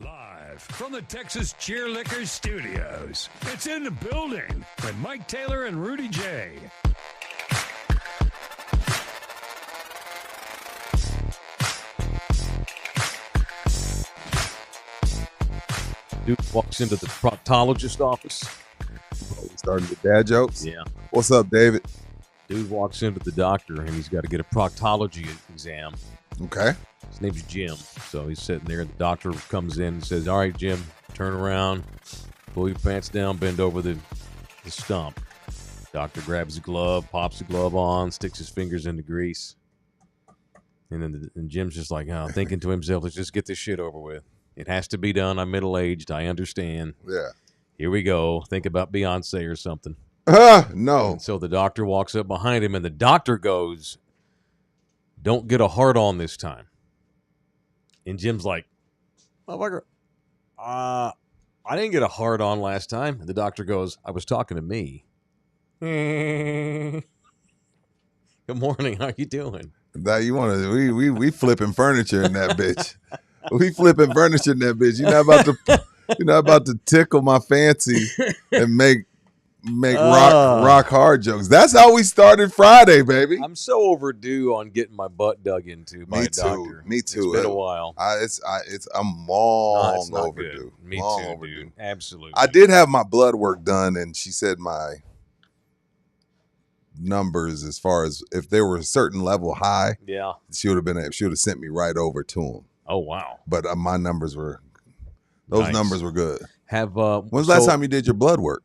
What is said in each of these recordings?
Live from the Texas Cheerlickers Studios, it's In the Building with Mike Taylor and Rudy J. Dude walks into the proctologist office. Oh, we starting with dad jokes? Yeah. What's up, David? Dude walks into the doctor and he's got to get a proctology exam. Okay. His name's Jim. So he's sitting there and the doctor comes in and says, "All right, Jim, turn around, pull your pants down, bend over the stump." Doctor grabs the glove, pops the glove on, sticks his fingers in the grease. And then and Jim's just like, thinking to himself, let's just get this shit over with. It has to be done. I'm middle-aged. I understand. Yeah. Here we go. Think about Beyonce or something. No. And so the doctor walks up behind him, and the doctor goes, "Don't get a hard on this time." And Jim's like, "Motherfucker, I didn't get a hard on last time." And the doctor goes, "I was talking to me." Good morning. How you doing? Now you want to? We flipping furniture in that bitch. We flipping furniture in that bitch. You're not about to tickle my fancy and make rock hard jokes. That's how we started Friday, baby. I'm so overdue on getting my butt dug into by a doctor. Me too. It's been a while. I'm long it's not overdue. Good. Me long too, overdue. dude. Absolutely. I did have my blood work done, and she said my numbers, as far as if they were a certain level high, Yeah. she would have sent me right over to them. Oh, wow. But my numbers were, those Nice. numbers were good. When's When's the last time you did your blood work?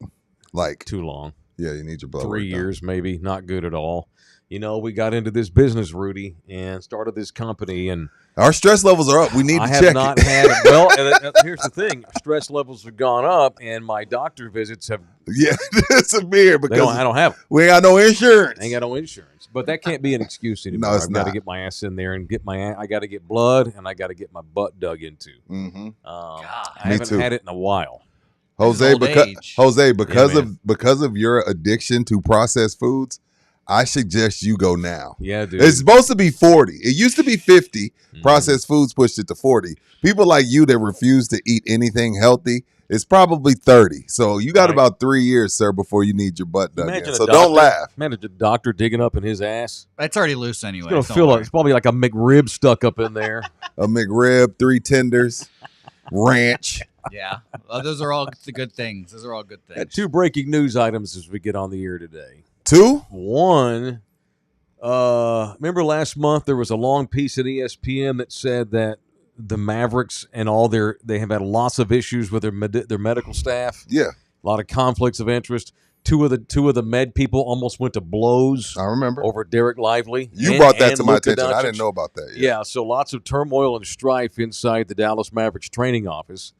Like, Too long. yeah, you need your blood 3 work done. years, maybe. Not good at all. You know, we got into this business, Rudy, and started this company, and Our stress levels are up. We need I to have check not it. had. Well, and here's the thing: stress levels have gone up, and my doctor visits have. Yeah, it's a beer I because don't have. we ain't got no insurance. I ain't got no insurance, but that can't be an excuse anymore. No, it's I've got to not. get my ass in there and I got to get blood, and I got to get my butt dug into. Mm-hmm. I Me haven't too. had it in a while. Jose, old age. because Yeah, because of your addiction to processed foods, I suggest you go now. Yeah, dude. It's supposed to be 40. It used to be 50. Mhm. Processed foods pushed it to 40. People like you that refuse to eat anything healthy, it's probably 30. So you got Right. about 3 years, sir, before you need your butt dug in. Imagine a So doctor, don't laugh. Imagine a doctor digging up in his ass. That's already loose anyway. It's gonna don't feel like worry. it's probably like a McRib stuck up in there. A McRib, 3 tenders, ranch. Yeah. Those are all the good things. Those are all good Got things. 2 breaking news items as we get on the air today. 2? One, remember last month there was a long piece at ESPN that said that the Mavericks and they have had lots of issues with their medical staff. Yeah, A lot of conflicts of interest. Two of the med people almost went to blows I remember. over Derek Lively. You and- brought that and to my Luka attention. I Doncic. didn't know about that yet. Yeah, so lots of turmoil and strife inside the Dallas Mavericks training office.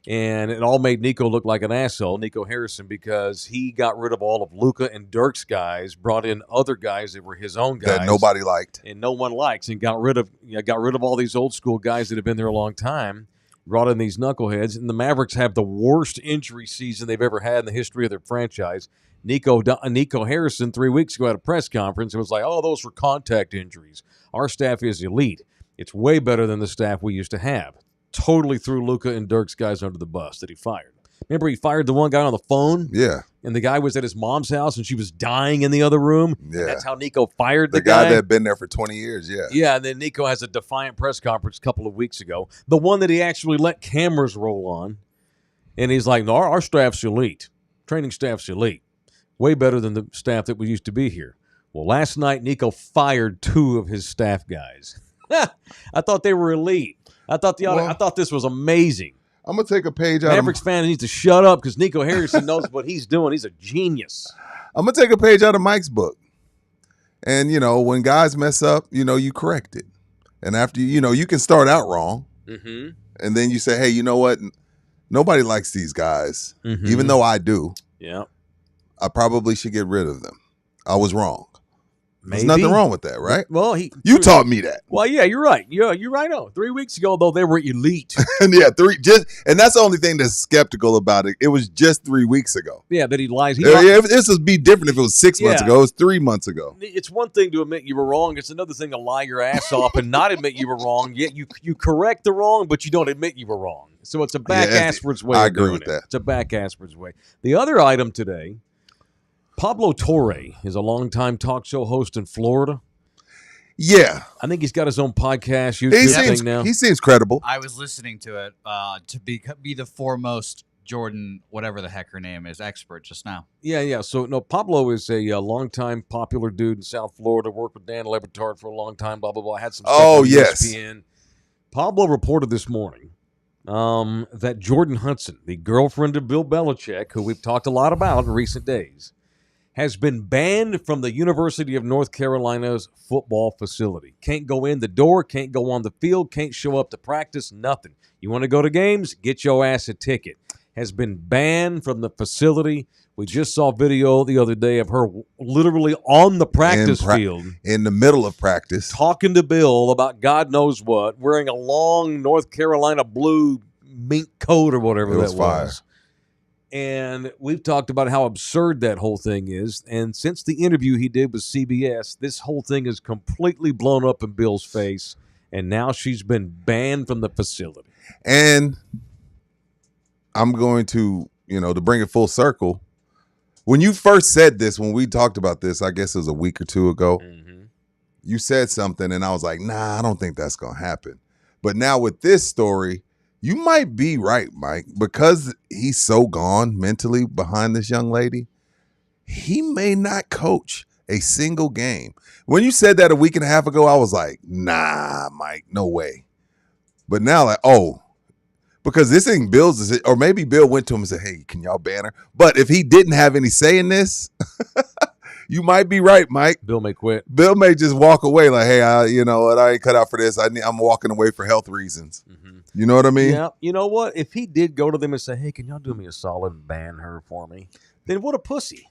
And it all made Nico look like an asshole, Nico Harrison, because he got rid of all of Luka and Dirk's guys, brought in other guys that were his own guys That nobody liked. and no one likes, and got rid of all these old school guys that have been there a long time. Brought in these knuckleheads, and the Mavericks have the worst injury season they've ever had in the history of their franchise. Nico Harrison 3 weeks ago at a press conference and was like, "Oh, those were contact injuries. Our staff is elite. It's way better than the staff we used to have." Totally threw Luka and Dirk's guys under the bus that he fired. Remember, he fired the one guy on the phone, Yeah, and the guy was at his mom's house, and she was dying in the other room. yeah. And that's how Nico fired The guy that had been there for 20 years, yeah. Yeah, and then Nico has a defiant press conference a couple of weeks ago. The one that he actually let cameras roll on. And he's like, "No, our staff's elite. Training staff's elite. Way better than the staff that we used to be here." Well, last night, Nico fired 2 of his staff guys. I thought they were elite. I thought this was amazing. I'm going to take a page out Mavericks fan needs to shut up because Nico Harrison knows what he's doing. He's a genius. I'm going to take a page out of Mike's book. And, when guys mess up, you correct it. And after, you can start out wrong. Mm-hmm. And then you say, hey, you know what? Nobody likes these guys. Mhm. Even though I do, Yeah. I probably should get rid of them. I was wrong. Maybe. There's nothing wrong with that, right? Well, You taught me that. Well, yeah, you're right. Yeah, you're right. No, 3 weeks ago, though, they were elite. And and that's the only thing that's skeptical about it. It was just 3 weeks ago. Yeah, that he lies. This would be different if it was 6 months Yeah. ago. It was 3 months ago. It's one thing to admit you were wrong. It's another thing to lie your ass off and not admit you were wrong. Yet you correct the wrong, but you don't admit you were wrong. So it's a back-asswards way I of agree doing with it. that. It's a back-asswards way. The other item today, Pablo Torre is a longtime talk show host in Florida. Yeah. I think he's got his own podcast, YouTube thing now. He seems credible. I was listening to it to be the foremost Jordan, whatever the heck her name is, expert just now. Yeah. So, no, Pablo is a longtime popular dude in South Florida, worked with Dan Le Batard for a long time, blah, blah, blah. Had some stuff on ESPN. Pablo reported this morning that Jordan Hudson, the girlfriend of Bill Belichick, who we've talked a lot about in recent days, has been banned from the University of North Carolina's football facility. Can't go in the door, can't go on the field, can't show up to practice, nothing. You want to go to games? Get your ass a ticket. Has been banned from the facility. We just saw video the other day of her literally on the practice field. In the middle of practice. Talking to Bill about God knows what, wearing a long North Carolina blue mink coat or whatever that was. And we've talked about how absurd that whole thing is. And since the interview he did with CBS, this whole thing is completely blown up in Bill's face. And now she's been banned from the facility. And I'm going to, to bring it full circle. When you first said this, when we talked about this, I guess it was a week or two ago, you said something and I was like, nah, I don't think that's going to happen. But now with this story, you might be right, Mike, because he's so gone mentally behind this young lady. He may not coach a single game. When you said that a week and a half ago, I was like, nah, Mike, no way. But now, like, because this ain't Bill's decision, or maybe Bill went to him and said, hey, can y'all ban her? But if he didn't have any say in this, you might be right, Mike. Bill may quit. Bill may just walk away like, hey, I ain't cut out for this. I'm walking away for health reasons. You know what I mean? Yeah. You know what? If he did go to them and say, hey, can y'all do me a solid and ban her for me? Then what a pussy.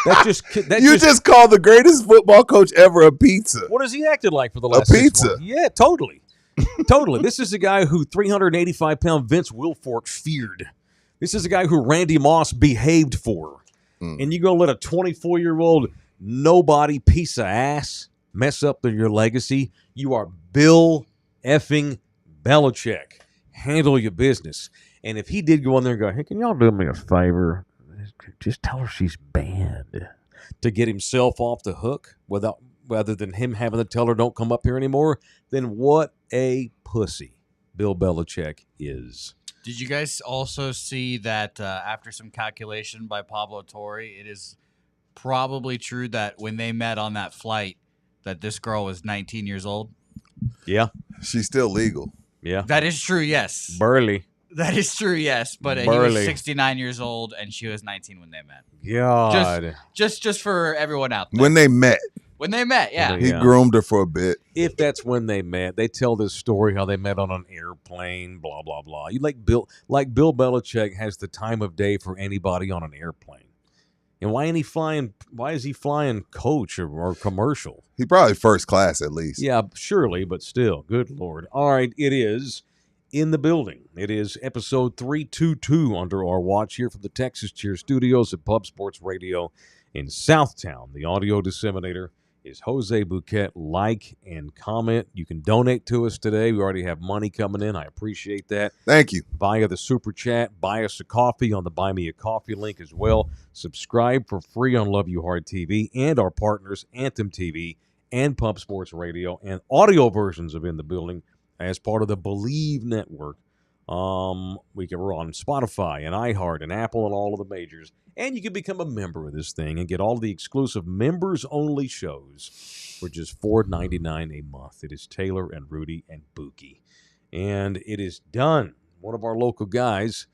You just called the greatest football coach ever a pizza. What has he acted like for the last 6 months? Yeah, totally. Totally. This is a guy who 385-pound Vince Wilfork feared. This is a guy who Randy Moss behaved for. And you going to let a 24-year-old nobody piece of ass mess up your legacy? You are Bill effing Belichick. Handle your business. And if he did go in there and go, hey, can y'all do me a favor? Just tell her she's banned. To get himself off the hook rather than him having to tell her don't come up here anymore, then what a pussy Bill Belichick is. Did you guys also see that after some calculation by Pablo Torre, it is probably true that when they met on that flight, that this girl was 19 years old? Yeah. She's still legal. Yeah. That is true, yes. Burley. That is true, yes. But he was 69 years old and she was 19 when they met. God. Just for everyone out there. When they met. When they met, yeah. He groomed her for a bit. If that's when they met, they tell this story how they met on an airplane, blah, blah, blah. You like Bill Belichick has the time of day for anybody on an airplane. And why is he flying coach or commercial? He probably first class at least. Yeah, surely, but still. Good Lord. All right, it is in the building. It is episode 322 under our watch here from the Texas Cheer Studios at Pub Sports Radio in Southtown. The audio disseminator is Jose Bouquet. Like and comment. You can donate to us today. We already have money coming in. I appreciate that. Thank you. Via the Super Chat. Buy us a coffee on the Buy Me a Coffee link as well. Subscribe for free on Love You Hard TV and our partners, Anthem TV and Pub Sports Radio, and audio versions of In the Building as part of the Believe Network. We're on Spotify and iHeart and Apple and all of the majors. And you can become a member of this thing and get all the exclusive members-only shows for just $4.99 a month. It is Taylor and Rudy and Bookie. And it is done. One of our local guys,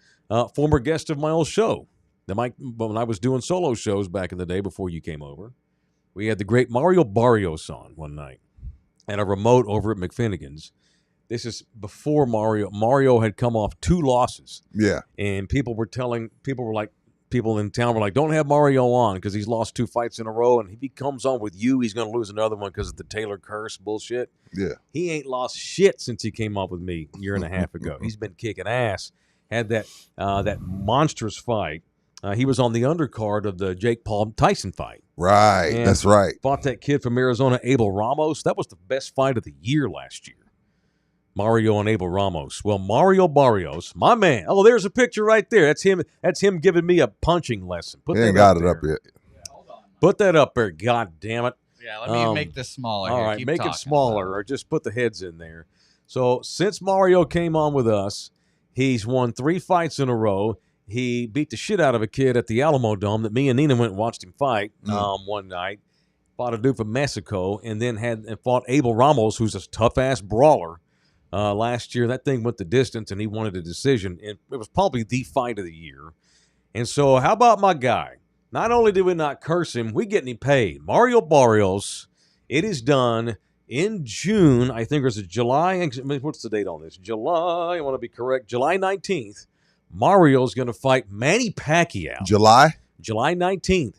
former guest of my old show. When I was doing solo shows back in the day before you came over, we had the great Mario Barrios on one night at a remote over at McFinnigan's. This is before Mario. Mario had come off 2 losses. Yeah. And people in town were like, don't have Mario on because he's lost 2 fights in a row. And if he comes on with you, he's going to lose another one because of the Taylor curse bullshit. Yeah. He ain't lost shit since he came up with me a year and a half ago. He's been kicking ass. Had that monstrous fight. He was on the undercard of the Jake Paul Tyson fight. Right. And that's right. Fought that kid from Arizona, Abel Ramos. That was the best fight of the year last year. Mario and Abel Ramos. Well, Mario Barrios, my man. Oh, there's a picture right there. That's him. That's him giving me a punching lesson. He ain't got it up yet. Put that up there. God damn it. Yeah, let me make this smaller. All here. right, Keep make talking it smaller or just put the heads in there. So since Mario came on with us, he's won 3 fights in a row. He beat the shit out of a kid at the Alamo Dome that me and Nina went and watched him fight one night. Fought a dude from Mexico and then fought Abel Ramos, who's a tough-ass brawler. Last year, that thing went the distance, and he wanted a decision. It was probably the fight of the year. And so how about my guy? Not only did we not curse him, we getting him paid. Mario Barrios, it is done in June. I think there's a July. What's the date on this? July, I want to be correct, July 19th. Mario's going to fight Manny Pacquiao. July 19th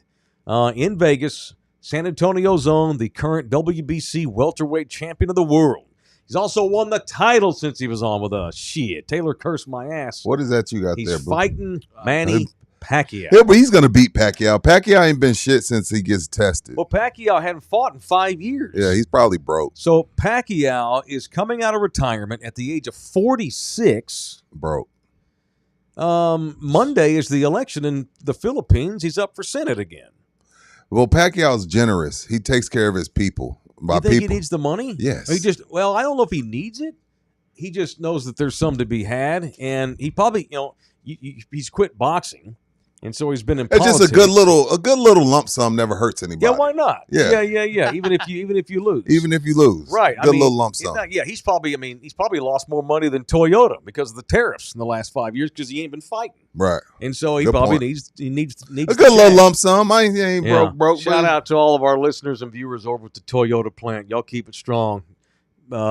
in Vegas, San Antonio zone, the current WBC welterweight champion of the world. He's also won the title since he was on with us. Shit, Taylor cursed my ass. What is that you got He's there, bro? fighting Manny Pacquiao. Yeah, but he's going to beat Pacquiao. Pacquiao ain't been shit since he gets tested. Well, Pacquiao hadn't fought in 5 years. Yeah, he's probably broke. So Pacquiao is coming out of retirement at the age of 46. Broke. Monday is the election in the Philippines. He's up for Senate again. Well, Pacquiao's generous. He takes care of his people. You think he needs the money? Yes. I don't know if he needs it. He just knows that there's some to be had, and he probably, he's quit boxing, and so he's been in It's politics. just a good little lump sum never hurts anybody. Yeah, why not? Yeah. Yeah. Even if you lose, Even if you lose, right? Good little lump sum. He's probably lost more money than Toyota because of the tariffs in the last 5 years because he ain't been fighting. Right. And so he Good probably point. needs a good little lump sum. I ain't broke. Shout out to all of our listeners and viewers over at the Toyota plant. Y'all keep it strong.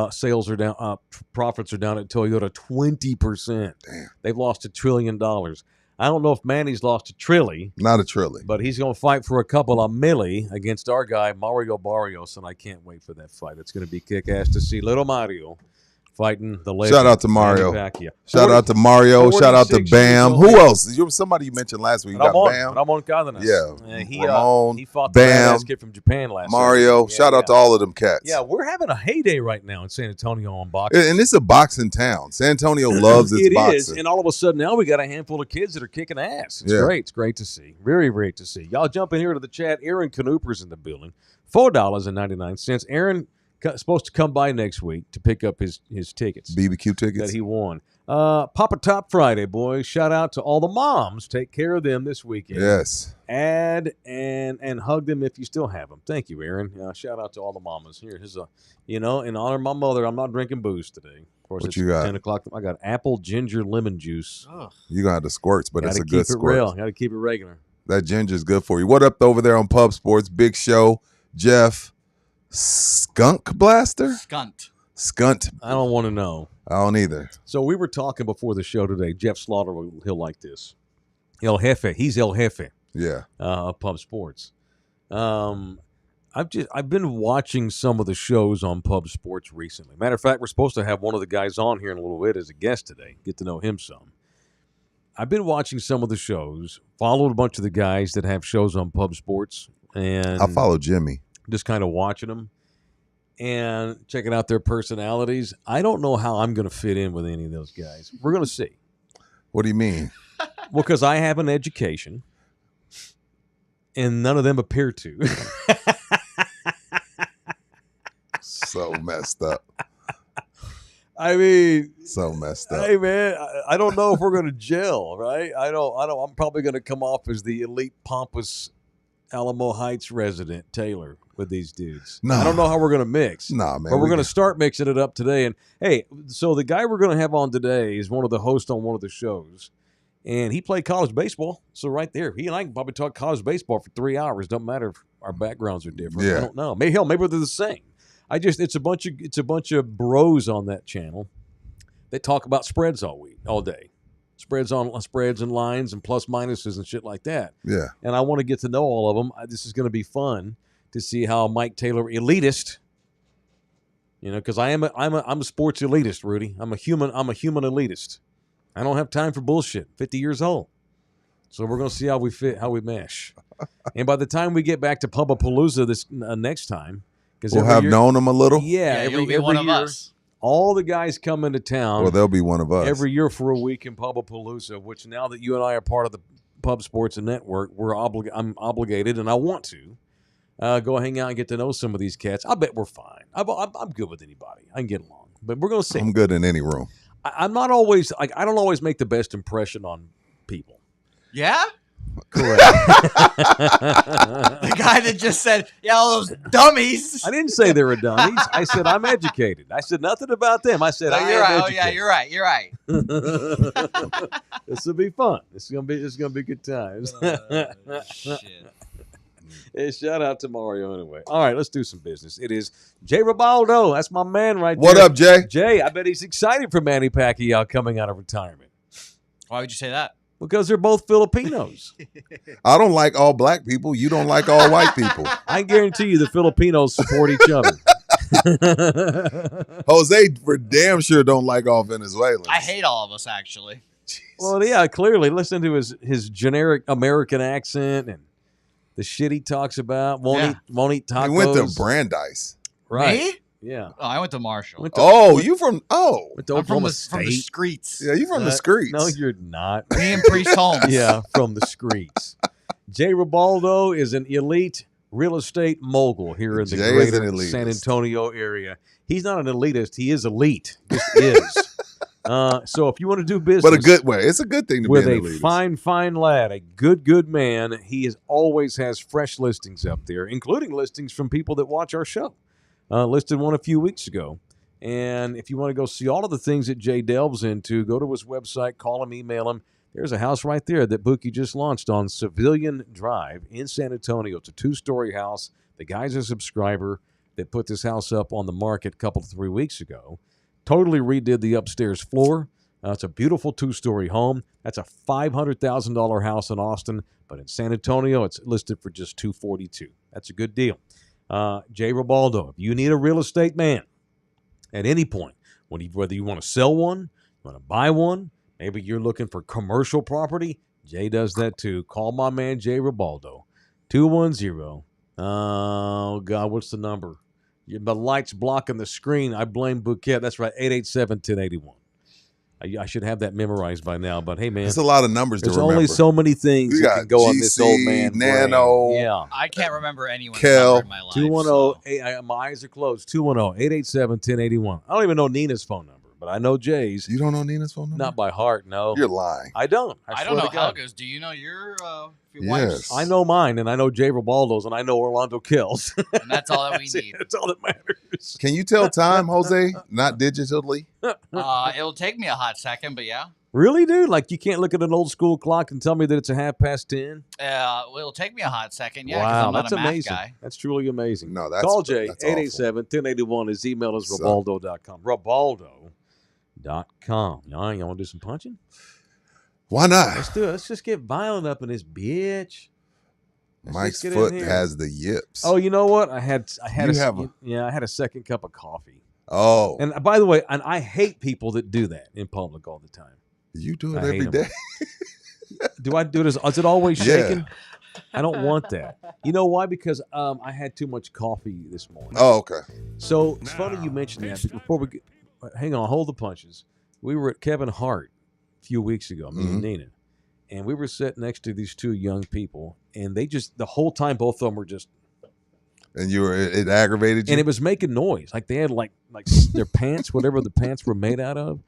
Sales are down. Profits are down at Toyota 20%. Damn. They've lost $1 trillion. I don't know if Manny's lost $1 trillion. Not $1 trillion. But he's going to fight for a couple of milli against our guy, Mario Barrios, and I can't wait for that fight. It's going to be kick-ass to see little Mario fighting the legend. Shout out to Mario. Shout out to Mario. Shout out to Bam. Who else? Somebody you mentioned last week. You got Bam. Ramon Cardenas. Yeah. He fought the Bam. badass kid from Japan last Mario. year. Shout out to all of them cats. Yeah, we're having a heyday right now in San Antonio on boxing. And it's a boxing town. San Antonio loves its boxing. It is. And all of a sudden now we got a handful of kids that are kicking ass. It's great. It's great to see. Very great to see. Y'all jump in here to the chat. Aaron Canooper's in the building. $4.99. Aaron supposed to come by next week to pick up his tickets. BBQ tickets? That he won. Papa Top Friday, boys. Shout out to all the moms. Take care of them this weekend. Yes. Add and hug them if you still have them. Thank you, Aaron. Shout out to all the mamas. Here's in honor of my mother, I'm not drinking booze today. Of course, it's 10 o'clock. I got apple, ginger, lemon juice. Ugh. You got the squirts, but it's a good squirt. Got to keep it regular. That ginger's good for you. What up over there on Pub Sports? Big Show, Jeff, Skunk Blaster? Skunt. I don't want to know. I don't either. So we were talking before the show today. Jeff Slaughter, he'll like this. El Jefe. He's El Jefe. Yeah. Of Pub Sports. I've been watching some of the shows on Pub Sports recently. Matter of fact, we're supposed to have one of the guys on here in a little bit as a guest today. Get to know him some. I've been watching some of the shows, followed a bunch of the guys that have shows on Pub Sports, and I follow Jimmy. Just kind of watching them and checking out their personalities. I don't know how I'm going to fit in with any of those guys. We're going to see. What do you mean? Well, because I have an education, and none of them appear to. So messed up. I mean, so messed up. Hey, man, I don't know if we're going to gel, right? I don't. I'm probably going to come off as the elite, pompous Alamo Heights resident, Taylor, with these dudes. No. I don't know how we're going to mix. Nah, man. But we're going to start mixing it up today. And, hey, so the guy we're going to have on today is one of the hosts on one of the shows. And he played college baseball. So right there, he and I can probably talk college baseball for 3 hours. Don't matter if our backgrounds are different. Yeah. I don't know. Maybe they're the same. It's a bunch of bros on that channel that talk about spreads all day. Spreads and lines and plus minuses and shit like that. Yeah. And I want to get to know all of them. This is going to be fun to see how Mike Taylor, elitist, because I'm a sports elitist, Rudy. I'm a human elitist. I don't have time for bullshit. 50 years old. So we're going to see how we fit, how we mesh. And by the time we get back to Pubapalooza this next time, we'll have known him a little. Yeah, you'll be one of us. all the guys come into town. Well, they'll be one of us. Every year for a week in Pubapalooza, which now that you and I are part of the Pub Sports and Network, I'm obligated, and I want to go hang out and get to know some of these cats. I bet we're fine. I'm good with anybody. I can get along, but we're going to see. I'm good in any room. I'm not always like I don't always make the best impression on people. Yeah? Correct. The guy that just said, yeah, all those dummies. I didn't say they were dummies. I said I'm educated. I said nothing about them. I said You're I am right. Oh, yeah, educated. you're right. This will be fun. It's gonna be good times. Shit. Hey, shout out to Mario anyway. All right, let's do some business. It is Jay Ribaldo. That's my man right there. What up, Jay? Jay, I bet he's excited for Manny Pacquiao coming out of retirement. Why would you say that? Because they're both Filipinos. I don't like all black people. You don't like all white people. I guarantee you the Filipinos support each other. Jose for damn sure don't like all Venezuelans. I hate all of us, actually. Well, yeah, clearly. Listen to his generic American accent and the shit he talks about. Won't eat tacos. He went to Brandeis. Right. Me? Yeah. Oh, I went to Marshall. Went to Went to I'm from Oklahoma the State. streets. Yeah, you from the streets. No, you're not. Me and Priest Holmes. Yeah, from the streets. Jay Ribaldo is an elite real estate mogul here in the Jay is an greater elitist. San Antonio area. He's not an elitist. He is elite. Just is. So if you want to do business, But a good way. It's a good thing to with be a an elitist. fine lad, a good man, he always has fresh listings up there, including listings from people that watch our show. Listed one a few weeks ago. And if you want to go see all of the things that Jay delves into, go to his website, call him, email him. There's a house right there that Bookie just launched on Civilian Drive in San Antonio. It's a 2-story house. The guy's a subscriber that put this house up on the market a couple to 3 weeks ago. Totally redid the upstairs floor. It's a beautiful 2-story home. That's a $500,000 house in Austin, but in San Antonio, it's listed for just $242,000. That's a good deal. Jay Ribaldo, if you need a real estate man at any point, whether you want to sell one, you want to buy one, maybe you're looking for commercial property, Jay does that too. Call my man Jay Ribaldo, 210. Oh, God, what's the number? The light's blocking the screen. I blame Bouquet. That's right, 887-1081. I should have that memorized by now, but hey, man. It's a lot of numbers to There's remember. only so many things We that got can go on this GC, old man brain. Nano. Yeah. I can't remember anyone's Kel. number in my life. 210, my eyes are closed. 210-887-1081. I don't even know Nina's phone number, but I know Jay's. You don't know Nina's phone number? Not by heart, no. You're lying. I don't. I swear don't know to God. Helga's. Do you know your Yes. wife's? I know mine, and I know Jay Ribaldo's, and I know Orlando Kills. And that's all that we need. That's all that matters. Can you tell time, Jose? Not digitally? It'll take me a hot second, but yeah. Really, dude? Like, you can't look at an old school clock and tell me that it's a 10:30? Well, it'll take me a hot second, yeah, because Wow, I'm not that's a math amazing. guy. That's truly amazing. No, that's Call Jay, that's awful. 887-1081. His email is So- ribaldo.com. Ribaldo.com. Y'all want to do some punching? Why not? Let's do it. Let's just get violent up in this bitch. Let's Mike's just get in foot here. has the yips. Oh, you know what? I had You have a- I had a second cup of coffee. Oh, And by the way, and I hate people that do that in public all the time. you do it I hate every 'em. day. Do I do it? Is it always Yeah. shaking? I don't want that. You know why? Because I had too much coffee this morning. Oh, okay. So it's funny you mentioned that. Before we get, hang on, hold the punches. We were at Kevin Hart a few weeks ago, me and Nina, and we were sitting next to these two young people, and they just the whole time both of them were just, And it aggravated you? and it was making noise, like they had like their pants, whatever the pants were made out of.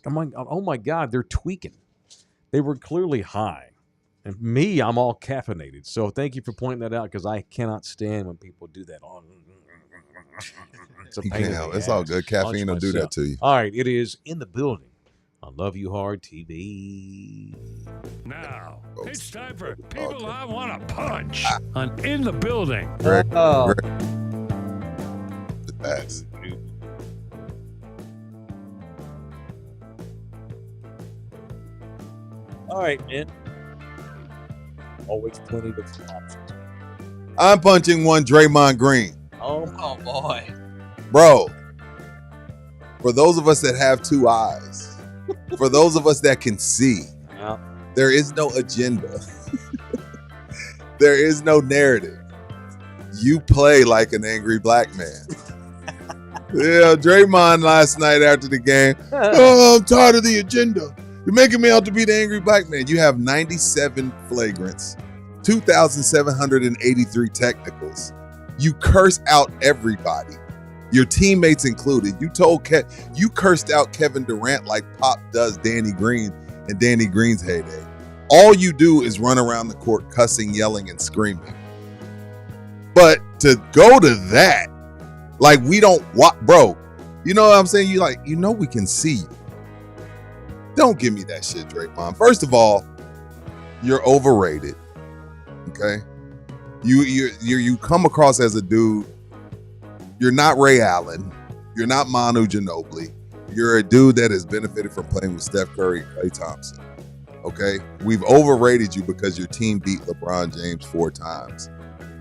I'm like, oh my God, they're tweaking. They were clearly high. And me, I'm all caffeinated. So thank you for pointing that out because I cannot stand when people do that. It's a You pain in can't help. the It's all ass. good. Caffeine will Punch do that myself. to you. All right, it is in the building on Love You Hard TV. Now, it's time for People I Want to Punch on In the Building. Greg, Oh. the best. All right, man. Always plenty of options. I'm punching one Draymond Green. Oh, boy. Bro, for those of us that have two eyes, for those of us that can see, Yeah. there is no agenda. There is no narrative. You play like an angry black man. Yeah, Draymond last night after the game. Oh, I'm tired of the agenda. You're making me out to be the angry black man. You have 97 flagrants, 2,783 technicals. You curse out everybody, your teammates included. You cursed out Kevin Durant like Pop does Danny Green in Danny Green's heyday. All you do is run around the court cussing, yelling, and screaming. But to go to that, like we don't want, bro, you know what I'm saying? We can see you. Don't give me that shit, Draymond. First of all, you're overrated. Okay? You come across as a dude. You're not Ray Allen. You're not Manu Ginobili. You're a dude that has benefited from playing with Steph Curry and Klay Thompson. Okay? We've overrated you because your team beat LeBron James 4 times.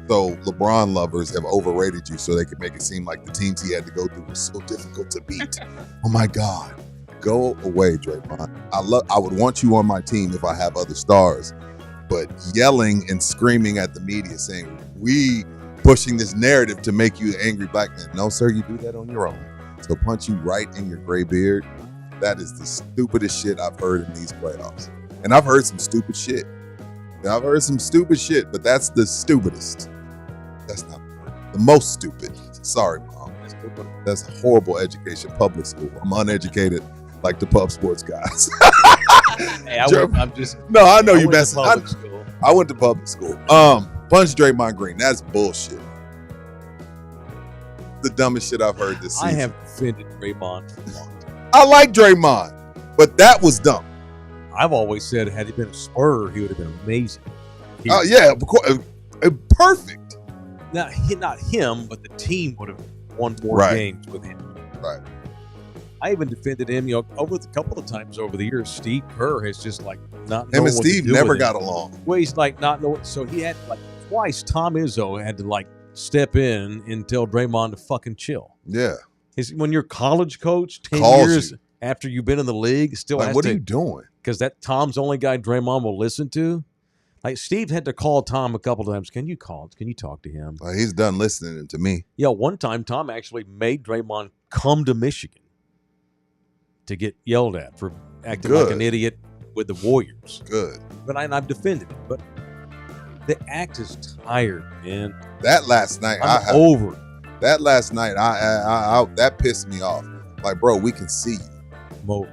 So LeBron lovers have overrated you so they could make it seem like the teams he had to go through were so difficult to beat. Oh my God. Go away, Draymond. I would want you on my team if I have other stars. But yelling and screaming at the media saying, we pushing this narrative to make you an angry black man. No, sir, you do that on your own. So punch you right in your gray beard. That is the stupidest shit I've heard in these playoffs. And I've heard some stupid shit. But that's the stupidest. That's not the most stupid. Sorry, Mom. That's a horrible education, public school. I'm uneducated like the pub sports guys. Hey, I know you best. I went to public school. Punch Draymond Green. That's bullshit. The dumbest shit I've heard this season. I have defended Draymond for a long time. I like Draymond, but that was dumb. I've always said, had he been a Spur, he would have been amazing. Oh yeah, perfect. Not him, but the team would have won more games with him. Right. I even defended him, over a couple of times over the years. Steve Kerr has just not known him and what Steve to do never with got him. along. Well, he's not knowing. So he had twice. Tom Izzo had to step in and tell Draymond to fucking chill. Yeah. When you're college coach, 10 Calls years you. After you've been in the league, still has what to. are you doing? Because that Tom's the only guy Draymond will listen to. Steve had to call Tom a couple times. Can you talk to him? He's done listening to me. Yeah, one time Tom actually made Draymond come to Michigan to get yelled at for acting like an idiot with the Warriors. Good. But I've defended it. But the act is tired, man. That last night, I'm over it. That last night, I that pissed me off. Like, bro, we can see you.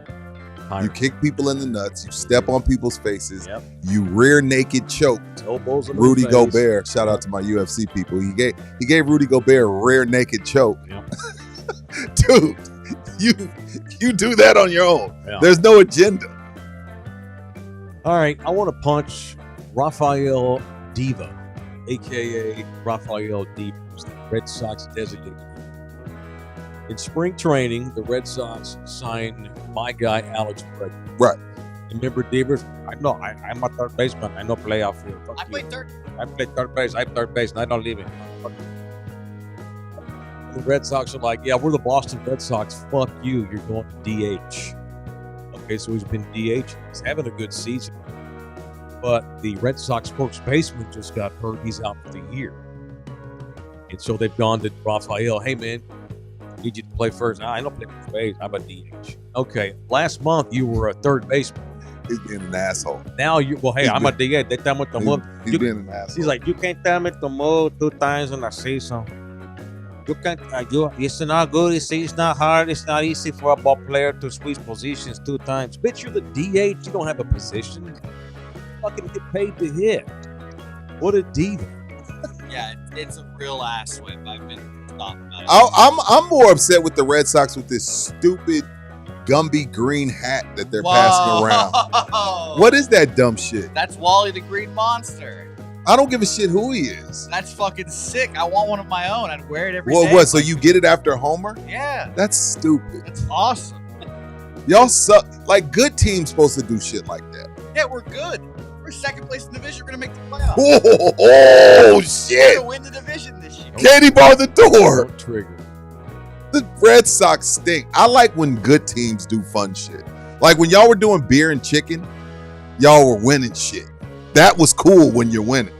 You kick people in the nuts. You step on people's faces. Yep. You rear naked choked elbows in Rudy Gobert. Shout out to my UFC people. He gave Rudy Gobert a rear naked choke. Yep. Dude, you do that on your own. Yeah. There's no agenda. All right, I want to punch Rafael Diva, a.k.a. Rafael Diva, the Red Sox designated. In spring training, the Red Sox signed my guy, Alex Bregman. Right. Remember Devers? I'm a third baseman. I don't play outfield. I play third. I play third base. I'm third base, and I don't leave it. The Red Sox are like, yeah, we're the Boston Red Sox. Fuck you. You're going to DH. Okay, so he's been DH. He's having a good season. But the Red Sox first baseman just got hurt. He's out for the year. And so they've gone to Rafael. Hey, man, need you to play first. I don't play first base. I'm a DH. Okay, last month you were a third baseman. He's being an asshole. Now I'm a DH. They tell me to move. He's being an asshole. He's like, you can't tell me to move 2 times in a season. You can't. It's not good. It's not hard. It's not easy for a ball player to switch positions 2 times. Bitch, you're the DH. You don't have a position. You fucking get paid to hit. What a diva. Yeah, it's a real ass whip. I've been talking about it. I'm more upset with the Red Sox with this stupid Gumby green hat that they're passing around. What is that dumb shit? That's Wally the Green Monster. I don't give a shit who he is. That's fucking sick. I want one of my own. I'd wear it every day. Well, what? So you get it after Homer? Yeah. That's stupid. That's awesome. Y'all suck. Like, good teams supposed to do shit like that. Yeah, we're good. We're second place in the division. We're going to make the playoffs. Oh, We're shit. going to win the division this year. Katie barred the door. Don't trigger. The Red Sox stink. I like when good teams do fun shit. Like when y'all were doing beer and chicken, y'all were winning shit. That was cool when you're winning.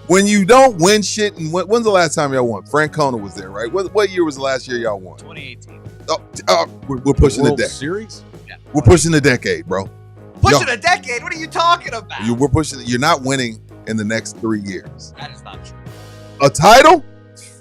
When you don't win shit, and when's the last time y'all won? Francona was there, right? What year was the last year y'all won? 2018. We're pushing the World decade. Series? Yeah. We're pushing the decade, bro. Pushing a decade? What are you talking about? We're pushing. You're not winning in the next 3 years. That is not true. A title?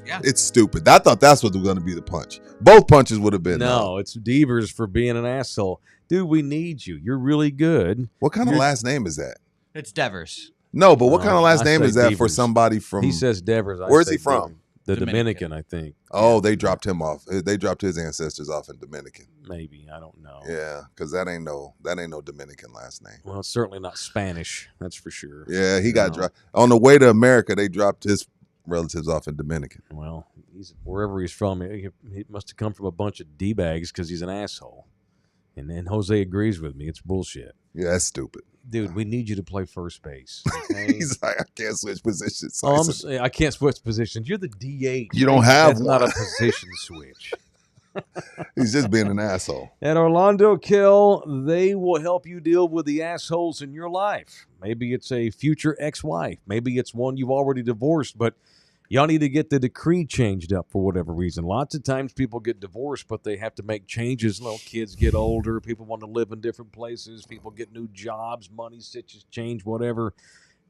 Yeah. It's stupid. I thought that's what was going to be the punch. Both punches would have been. No, it's Devers for being an asshole. Dude, we need you. You're really good. What kind of last name is that? It's Devers. No, but what kind of last I name say is that for Devers. somebody from? He says Devers. I Where's say he from? Devers. The Dominican, I think. Oh, they dropped him off. They dropped his ancestors off in Dominican. Maybe. I don't know. Yeah, because that ain't no Dominican last name. Well, it's certainly not Spanish. That's for sure. Yeah, he got dropped on the way to America. They dropped his relatives off in Dominican. Well, wherever he's from, he must have come from a bunch of D-bags because he's an asshole. And then Jose agrees with me. It's bullshit. Yeah, that's stupid. Dude, we need you to play first base. Okay? He's like, I can't switch positions. So I can't switch positions. You're the DH. You don't have That's one. not a position switch. He's just being an asshole. At Orlando Kill, they will help you deal with the assholes in your life. Maybe it's a future ex-wife. Maybe it's one you've already divorced, but y'all need to get the decree changed up for whatever reason. Lots of times people get divorced, but they have to make changes. Little kids get older. People want to live in different places. People get new jobs. Money situations change, whatever.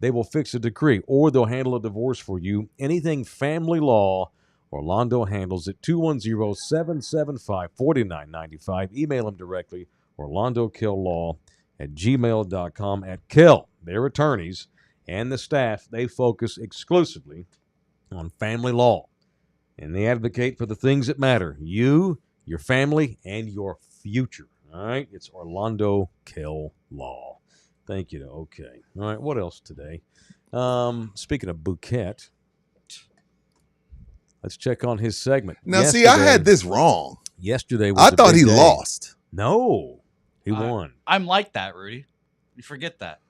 They will fix a decree, or they'll handle a divorce for you. Anything family law, Orlando handles it. 210-775-4995. Email them directly, orlandokilllaw@gmail.com. At Kill, their attorneys and the staff, they focus exclusively on family law, and they advocate for the things that matter: you, your family, and your future. All right, it's Orlando Kill Law. Thank you. Okay. All right. What else today? Speaking of Bouquet, let's check on his segment. Now, see, I had this wrong. Yesterday was I a thought big he day. lost. No, he won. I'm like that, Rudy. You forget that.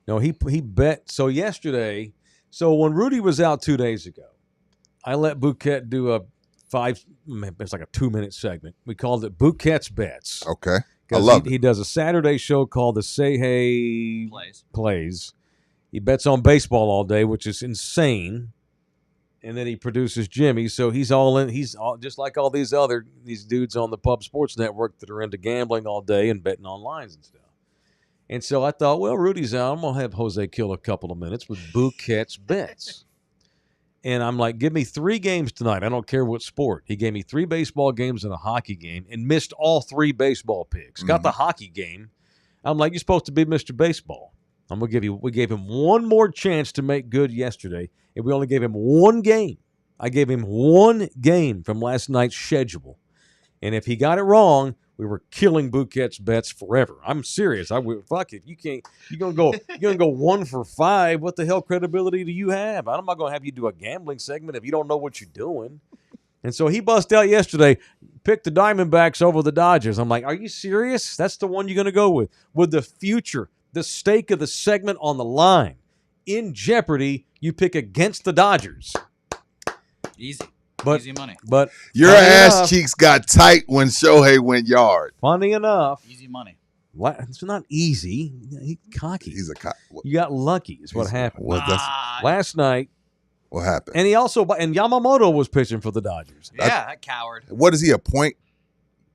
No, he bet. So yesterday, when Rudy was out 2 days ago, I let Bouquet do it's like a 2-minute segment. We called it Bouquet's Bets. Okay. I love it. He does a Saturday show called the Say Hey Plays. He bets on baseball all day, which is insane. And then he produces Jimmy, so he's all in. He's all, just like all these dudes on the Pub Sports Network that are into gambling all day and betting on lines and stuff. And so I thought, well, Rudy's out. I'm going to have Jose kill a couple of minutes with Bouquet's Bets. And I'm like, give me 3 games tonight. I don't care what sport. He gave me 3 baseball games and a hockey game and missed all 3 baseball picks. Got the hockey game. I'm like, you're supposed to be Mr. Baseball. We gave him one more chance to make good yesterday, and we only gave him 1 game. I gave him 1 game from last night's schedule. And if he got it wrong, we were killing Bouquet's Bets forever. I'm serious. Fuck it. You're gonna go 1 for 5. What the hell credibility do you have? I'm not gonna have you do a gambling segment if you don't know what you're doing. And so he bust out yesterday, picked the Diamondbacks over the Dodgers. I'm like, are you serious? That's the one you're gonna go with the future, the stake of the segment on the line, in jeopardy. You pick against the Dodgers. Easy money. But your ass cheeks got tight when Shohei went yard. Funny enough. Easy money. It's not easy. He's cocky. He's a cocky. You got lucky is what happened. Last night. What happened? And Yamamoto was pitching for the Dodgers. Yeah, that coward. What is he, a point?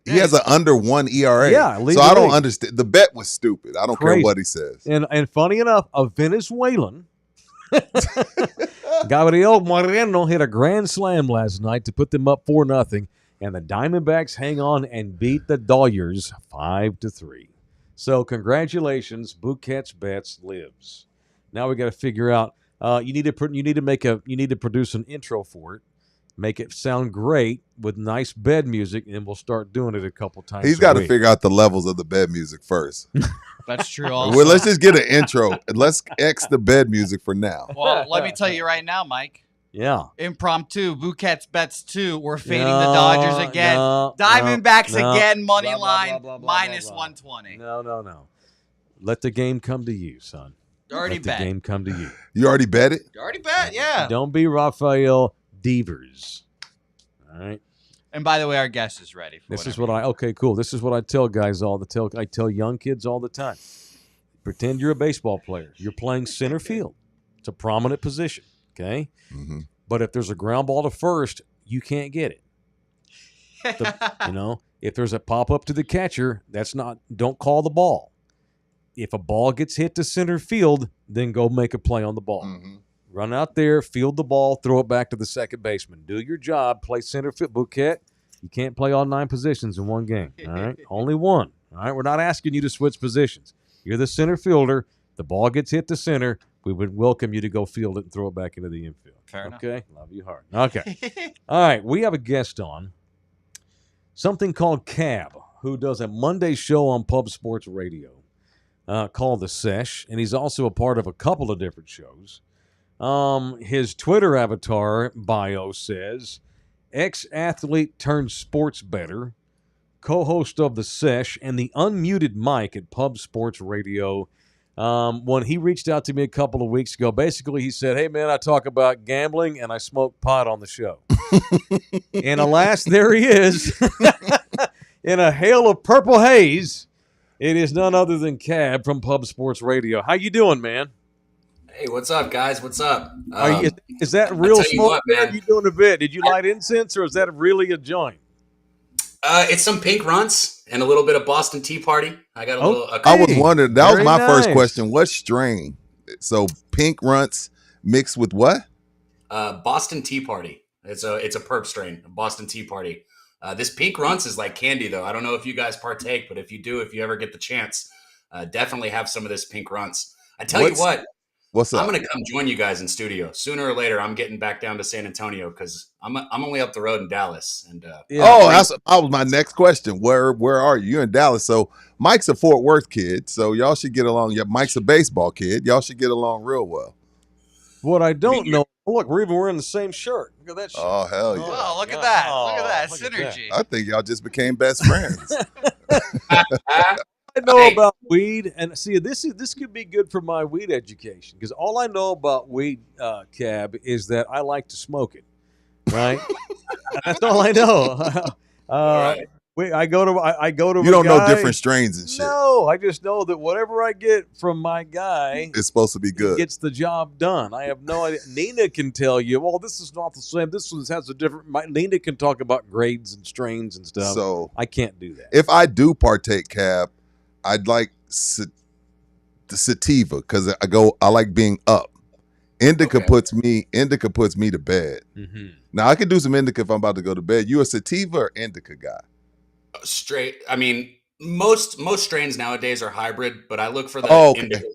He has an under 1 ERA. Yeah, so I don't understand. The bet was stupid. I don't care what he says. And funny enough, a Venezuelan, Gabriel Moreno, hit a grand slam last night to put them up 4-0, and the Diamondbacks hang on and beat the Dodgers 5-3. So congratulations, Bouquet's Bets lives. Now we got to figure out. You need to produce an intro for it. Make it sound great with nice bed music, and we'll start doing it a couple times. He's got to figure out the levels of the bed music first. That's true. Also. Well, let's just get an intro and let's X the bed music for now. Well, let me tell you right now, Mike. Yeah. Impromptu, Bouquet's Bets 2. We're fading the Dodgers again. Diamondbacks again, money line, minus 120. No. Let the game come to you, son. Let the game come to you. You already bet it? You already bet, yeah. Don't be Rafael Devers. All right. And by the way, our guest is ready. This is what cool. This is what I tell guys I tell young kids all the time. Pretend you're a baseball player. You're playing center field. It's a prominent position. Okay? Mm-hmm. But if there's a ground ball to first, you can't get it. If there's a pop up to the catcher, don't call the ball. If a ball gets hit to center field, then go make a play on the ball. Mm-hmm. Run out there, field the ball, throw it back to the second baseman. Do your job, play center field. Bouquet, you can't play all 9 positions in one game. All right? Only one. All right? We're not asking you to switch positions. You're the center fielder. The ball gets hit to center. We would welcome you to go field it and throw it back into the infield. Fair enough. Okay? Love you hard. Okay. All right. We have a guest on. Something called Cab, who does a Monday show on Pub Sports Radio called The Sesh, and he's also a part of a couple of different shows. His Twitter avatar bio says, ex-athlete turned sports bettor, co-host of The Sesh, and the unmuted mic at Pub Sports Radio. When he reached out to me a couple of weeks ago, basically he said, hey, man, I talk about gambling and I smoke pot on the show. And alas, there he is. In a hail of purple haze, it is none other than Cab from Pub Sports Radio. How you doing, man? Hey, what's up, guys? What's up? Is that real smoke? What, man. Are you doing a bit? Did you light incense, or is that really a joint? It's some pink runts and a little bit of Boston Tea Party. I got a little. I was wondering. That was Very my first nice. question. What strain? So pink runts mixed with what? Boston Tea Party. It's a perp strain, Boston Tea Party. This pink runts is like candy, though. I don't know if you guys partake, but if you do, if you ever get the chance, definitely have some of this pink runts. I tell you what. What's up? I'm going to come join you guys in studio. Sooner or later, I'm getting back down to San Antonio because I'm only up the road in Dallas. And that was my next question. Where are you? You're in Dallas. So Mike's a Fort Worth kid, so y'all should get along. Yeah, Mike's a baseball kid. Y'all should get along real well. What I don't know. Look, we're even wearing the same shirt. Look at that shirt. Oh, hell yeah. Oh, look at that. Look at that. Look at Synergy. I think y'all just became best friends. I know about weed, and see, this could be good for my weed education, because all I know about weed, Cab, is that I like to smoke it. Right? That's all I know. right. I go to. You don't know different strains and shit. No, I just know that whatever I get from my guy, It's supposed to be good. gets the job done. I have no idea. Nina can tell you, well, this is not the same. This one has a different. Nina can talk about grades and strains and stuff. So I can't do that. if I do partake, Cab, I'd like the sativa because I like being up. Indica puts me to bed. Mm-hmm. Now I could do some indica if I'm about to go to bed. You a sativa or indica guy? straight. I mean, most strains nowadays are hybrid, but I look for the indica.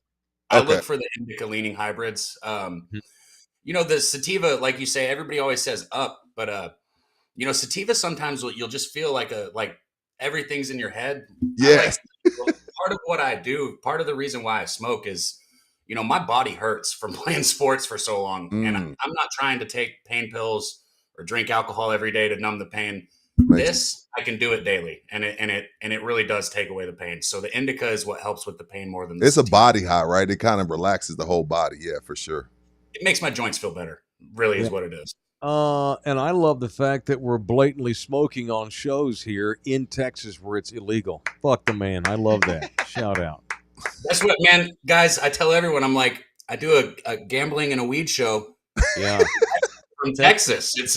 I look for the indica leaning hybrids. The sativa, like you say, everybody always says up, but sativa sometimes you'll just feel like everything's in your head. Yes. Part of what I do, part of the reason why I smoke is, my body hurts from playing sports for so long, and I'm not trying to take pain pills or drink alcohol every day to numb the pain. This I can do it daily, and it really does take away the pain. So the indica is what helps with the pain more than the It's a sativa. body high, right? It kind of relaxes the whole body. Yeah, for sure. It makes my joints feel better. Really is what it is. And I love the fact that we're blatantly smoking on shows here in Texas where it's illegal. Fuck the man. I love that. Shout out. That's what, man, guys. I tell everyone, I'm like, I do a gambling and a weed show Yeah. from Texas. It's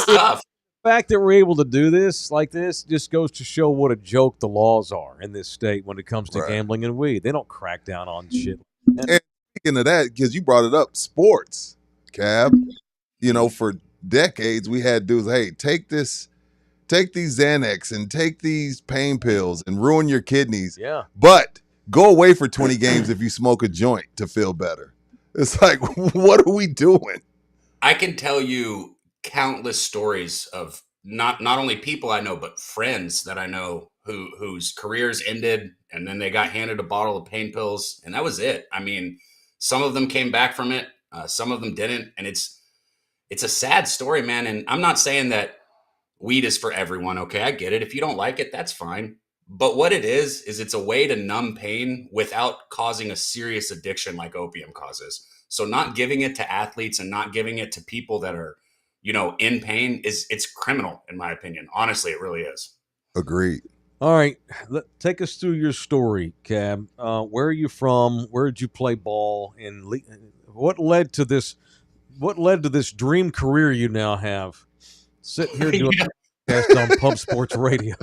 tough. The fact that we're able to do this like this just goes to show what a joke the laws are in this state when it comes to gambling and weed. They don't crack down on shit. And speaking of that, because you brought it up, sports, Cab. For decades we had dudes, hey, take these Xanax and take these pain pills and ruin your kidneys. Yeah. But go away for 20 games if you smoke a joint to feel better. It's like, what are we doing? I can tell you countless stories of not only people I know, but friends that I know whose careers ended and then they got handed a bottle of pain pills, and that was it. I mean, some of them came back from it, some of them didn't, and it's a sad story, man. And I'm not saying that weed is for everyone. Okay, I get it. If you don't like it, that's fine. But what it is it's a way to numb pain without causing a serious addiction like opium causes. So not giving it to athletes and not giving it to people that are, in pain it's criminal, in my opinion. Honestly, it really is. Agreed. All right. Take us through your story, Cab. Where are you from? Where did you play ball? And What led to this? What led to this dream career you now have? Sitting here doing a podcast on Pub Sports Radio.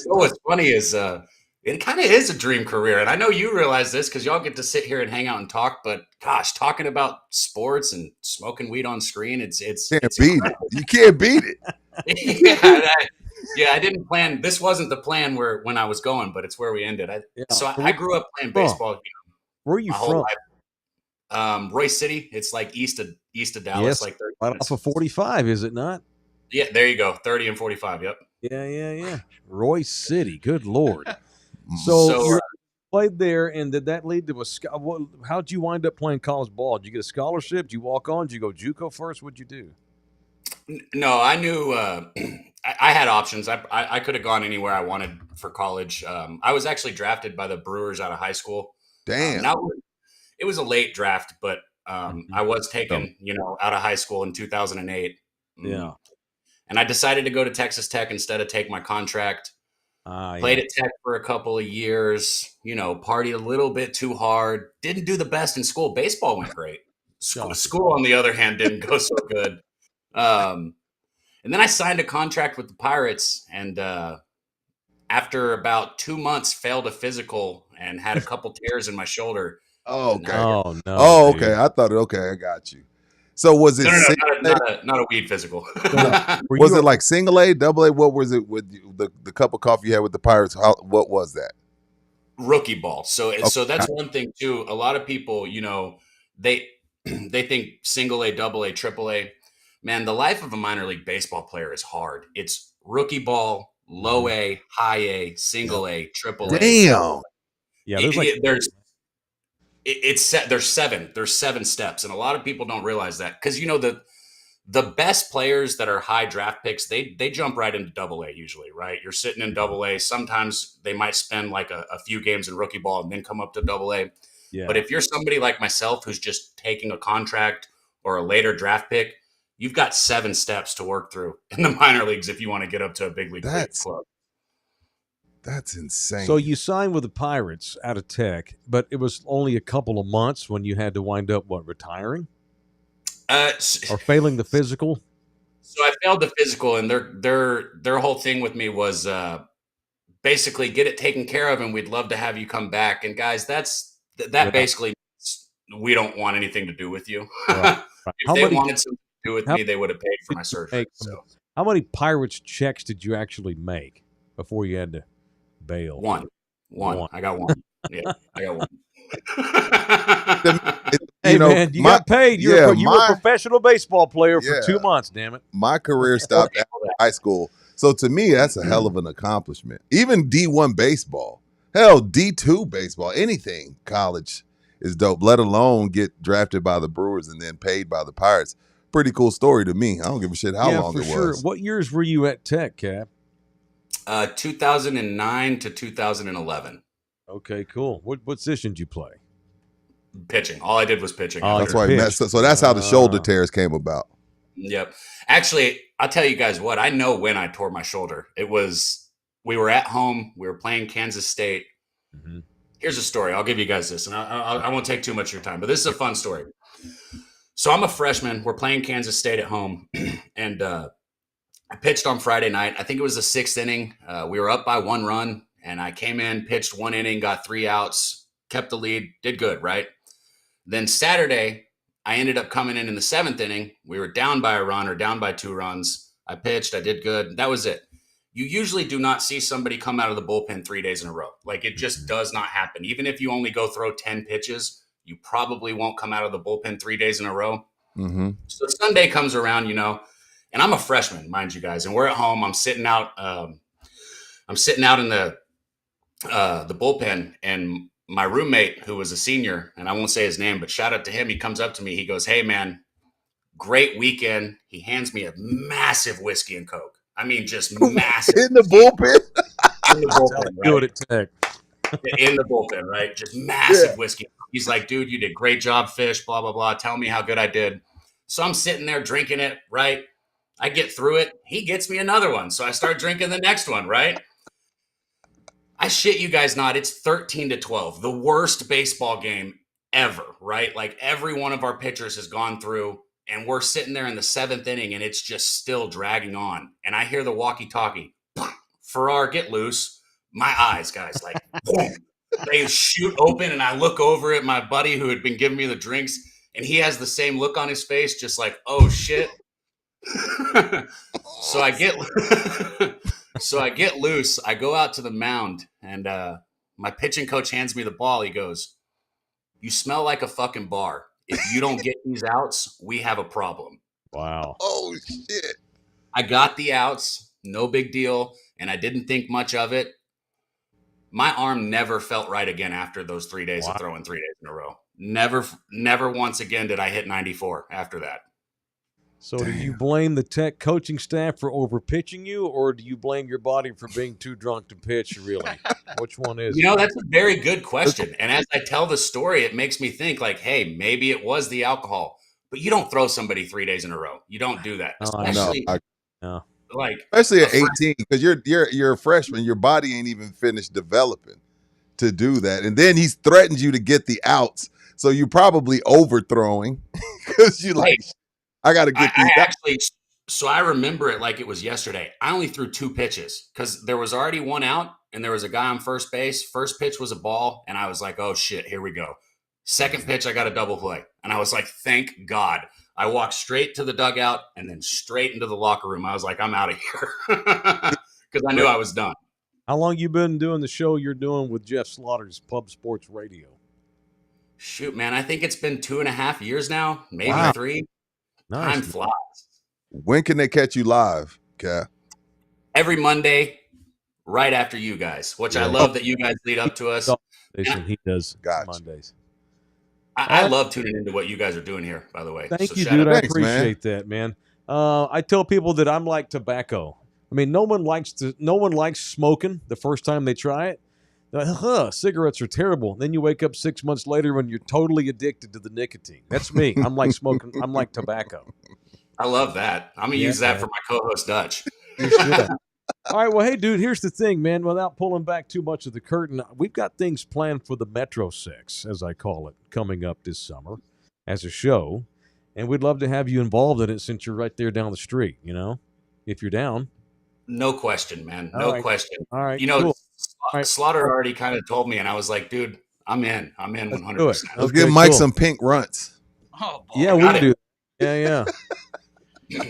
What's funny is it kind of is a dream career, and I know you realize this because y'all get to sit here and hang out and talk. But gosh, talking about sports and smoking weed on screen, it's beat it. You can't beat it. Yeah, I didn't plan. This wasn't the plan when I was going, but it's where we ended. I grew up playing baseball. Where are you my from? whole life. Royce City. It's like east of Dallas, Yes, like 30 right minutes. off of 45, is it not? Yeah, there you go. 30 and 45. Yep. Yeah. Royce City. Good Lord. So you played there, and did that lead to how'd you wind up playing college ball? Did you get a scholarship? Did you walk on? Did you go JUCO first? What'd you do? No, I knew I had options. I could have gone anywhere I wanted for college. I was actually drafted by the Brewers out of high school. Damn. It was a late draft, but I was taken, out of high school in 2008. Yeah. And I decided to go to Texas Tech instead of take my contract. Played at Tech for a couple of years, partied a little bit too hard. Didn't do the best in school. Baseball went great. School, on the other hand, didn't go so good. And then I signed a contract with the Pirates, and after about 2 months, failed a physical and had a couple tears in my shoulder. Oh, okay. Oh, no. Oh, dude. okay. I thought, okay, I got you. So was it not a weed physical? Was it like single A, double A? What was it with the cup of coffee you had with the Pirates? What was that? Rookie ball. So that's one thing too. A lot of people, they think single A, double A, triple A. Man, the life of a minor league baseball player is hard. It's rookie ball, low A, high A, single A, triple A. Damn. Yeah, there's seven steps, and a lot of people don't realize that because the best players that are high draft picks, they jump right into double A usually, right? You're sitting in double A. Sometimes they might spend like a few games in rookie ball and then come up to double A. Yeah. But if you're somebody like myself who's just taking a contract or a later draft pick, you've got 7 steps to work through in the minor leagues if you want to get up to a big league club. That's insane. So you signed with the Pirates out of Tech, but it was only a couple of months when you had to wind up retiring? Or failing the physical? So I failed the physical, and their whole thing with me was basically get it taken care of, and we'd love to have you come back. And guys, that basically means we don't want anything to do with you. Right. If they wanted something to do with me, they would have paid for my surgery. How many Pirates checks did you actually make before you had to bail? One. I got one. Yeah, I got one. Man, you got paid. You were a professional baseball player for 2 months, damn it. My career stopped after high school. So to me, that's a hell of an accomplishment. Even D1 baseball, hell, D2 baseball, anything college is dope, let alone get drafted by the Brewers and then paid by the Pirates. Pretty cool story to me. I don't give a shit how long it was. What years were you at Tech, Cap? 2009 to 2011. Okay, cool. What position did you play? Pitching. All I did was pitching. That's why. So that's how the shoulder tears came about. Yep. Actually, I'll tell you guys what. I know when I tore my shoulder. We were at home. We were playing Kansas State. Mm-hmm. Here's a story. I'll give you guys this, and I won't take too much of your time, but this is a fun story. So I'm a freshman. We're playing Kansas State at home, and I pitched on Friday night. I think it was the 6th inning. We were up by 1 run, and I came in, pitched 1 inning, got 3 outs, kept the lead, did good, right? Then Saturday, I ended up coming in the 7th inning. We were down by a run or down by 2 runs. I pitched. I did good. That was it. You usually do not see somebody come out of the bullpen 3 days in a row. Like, it just does not happen. Even if you only go throw 10 pitches, you probably won't come out of the bullpen 3 days in a row. Mm-hmm. So Sunday comes around, and I'm a freshman, mind you guys, and we're at home. I'm sitting out in the bullpen, and my roommate, who was a senior, and I won't say his name, but shout out to him. He comes up to me. He goes, "Hey, man, great weekend." He hands me a massive whiskey and Coke. I mean, just massive. In the bullpen? In the bullpen, right? Do it at Tech. In the bullpen, right? Just massive whiskey. He's like, "Dude, you did great job, fish, blah, blah, blah. Tell me how good I did." So I'm sitting there drinking it, right? I get through it. He gets me another one. So I start drinking the next one, right? I shit you guys not. It's 13-12, the worst baseball game ever, right? Like every one of our pitchers has gone through, and we're sitting there in the 7th inning and it's just still dragging on. And I hear the walkie-talkie, Farrar, get loose. My eyes, guys, like, boom, they shoot open, and I look over at my buddy who had been giving me the drinks, and he has the same look on his face, just like, oh shit. So I get loose. I go out to the mound, and my pitching coach hands me the ball. He goes, "You smell like a fucking bar. If you don't get these outs, we have a problem." Wow. Oh shit. I got the outs, no big deal, and I didn't think much of it. My arm never felt right again after those 3 days of throwing 3 days in a row. Never once again did I hit 94 after that. So do you blame the Tech coaching staff for overpitching you, or do you blame your body for being too drunk to pitch, really? Which one is it? That's a very good question. And as I tell the story, it makes me think like, hey, maybe it was the alcohol. But you don't throw somebody 3 days in a row. You don't do that. Especially especially at 18, because you're a freshman. Your body ain't even finished developing to do that. And then he's threatened you to get the outs. So you're probably overthrowing because you like, I got to get these. So I remember it like it was yesterday. I only threw 2 pitches because there was already one out and there was a guy on first base. First pitch was a ball, and I was like, oh shit, here we go. Second pitch, I got a double play. And I was like, thank God. I walked straight to the dugout and then straight into the locker room. I was like, I'm out of here because I knew I was done. How long you been doing the show you're doing with Jeff Slaughter's Pub Sports Radio? Shoot, man, I think it's been 2.5 years now, maybe 3. Nice. Time flies. When can they catch you live, Cap? Every Monday, right after you guys, which I love that you guys lead up to us. He does Mondays. I love tuning into what you guys are doing here, by the way. Thank you, dude. I appreciate that, man. I tell people that I'm like tobacco. I mean, no one likes smoking the first time they try it. They're like, cigarettes are terrible. Then you wake up 6 months later when you're totally addicted to the nicotine. That's me. I'm like smoking. I'm like tobacco. I love that. I'm going to use that for my co-host, Dutch. All right. Well, hey, dude, here's the thing, man. Without pulling back too much of the curtain, we've got things planned for the Metro 6, as I call it, coming up this summer as a show. And we'd love to have you involved in it since you're right there down the street, if you're down. No question, man. No question. All right. Cool. Slaughter already kind of told me, and I was like, dude, I'm in 100%. Let's give Mike some pink runts. Oh, boy. Yeah, we do. Yeah.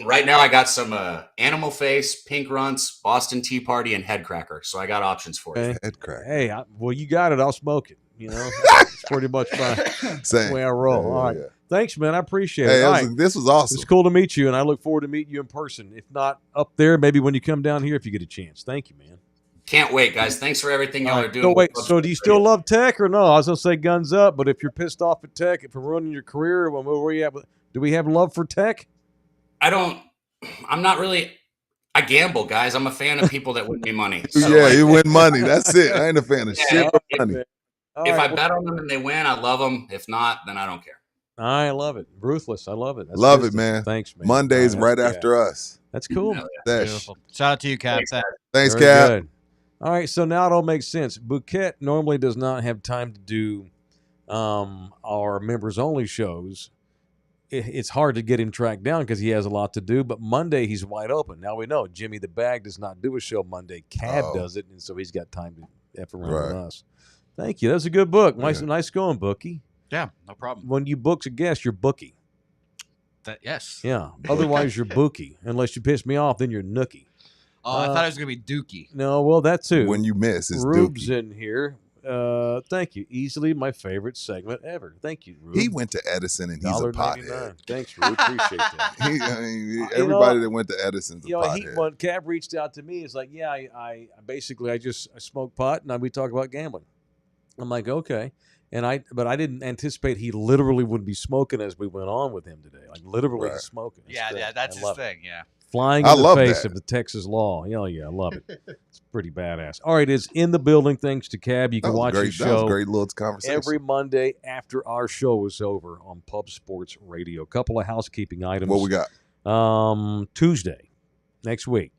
Right now, I got some Animal Face, Pink Runts, Boston Tea Party, and Head Cracker. So I got options for you. Head Cracker. Hey, you got it. I'll smoke it. It's pretty much the way I roll. All right. Yeah. Thanks, man. I appreciate it. This was awesome. It's cool to meet you, and I look forward to meeting you in person. If not up there, maybe when you come down here if you get a chance. Thank you, man. Can't wait, guys. Thanks for everything y'all are doing. So wait, so do you still love Tech or no? I was going to say guns up, but if you're pissed off at Tech for ruining your career, where are you at? Do we have love for Tech? I'm not really. I gamble, guys. I'm a fan of people that win me money. So you win money. That's it. I ain't a fan of shit but money. If I bet on them and they win, I love them. If not, then I don't care. I love it. Ruthless. I love it. Love it, man. Thanks, man. Mondays right after us. That's cool. Beautiful. Shout out to you, Cap. Thanks, Cap. Good. All right, so now it all makes sense. Bouquet normally does not have time to do our members-only shows. It's hard to get him tracked down because he has a lot to do, but Monday he's wide open. Now we know Jimmy the Bag does not do a show Monday. Cab does it, and so he's got time to F around with us. Thank you. That's a good book. Nice going, Bookie. Yeah, no problem. When you book a guest, you're Bookie. Yes. Yeah. Otherwise, you're Bookie. Unless you piss me off, then you're Nookie. Oh, I thought it was going to be Dookie. No, well, that too. When you miss, it's Rube's Dookie. in here. Thank you. Easily my favorite segment ever. Thank you, Rube. He went to Edison and he's a pothead. Thanks, Rube. Appreciate that. Everybody that went to Edison's a pothead. When Cab reached out to me, it's like, yeah, I smoke pot and we talk about gambling. I'm like, okay. But I didn't anticipate he literally would be smoking as we went on with him today. Like literally smoking. Yeah, that's his thing. Yeah. Flying in the face of the Texas law. Yeah, I love it. It's pretty badass. All right, it's in the building. Thanks to Cab. You can watch the show. That was a great little conversation. Every Monday after our show is over on Pub Sports Radio. A couple of housekeeping items. What we got? Tuesday, next week,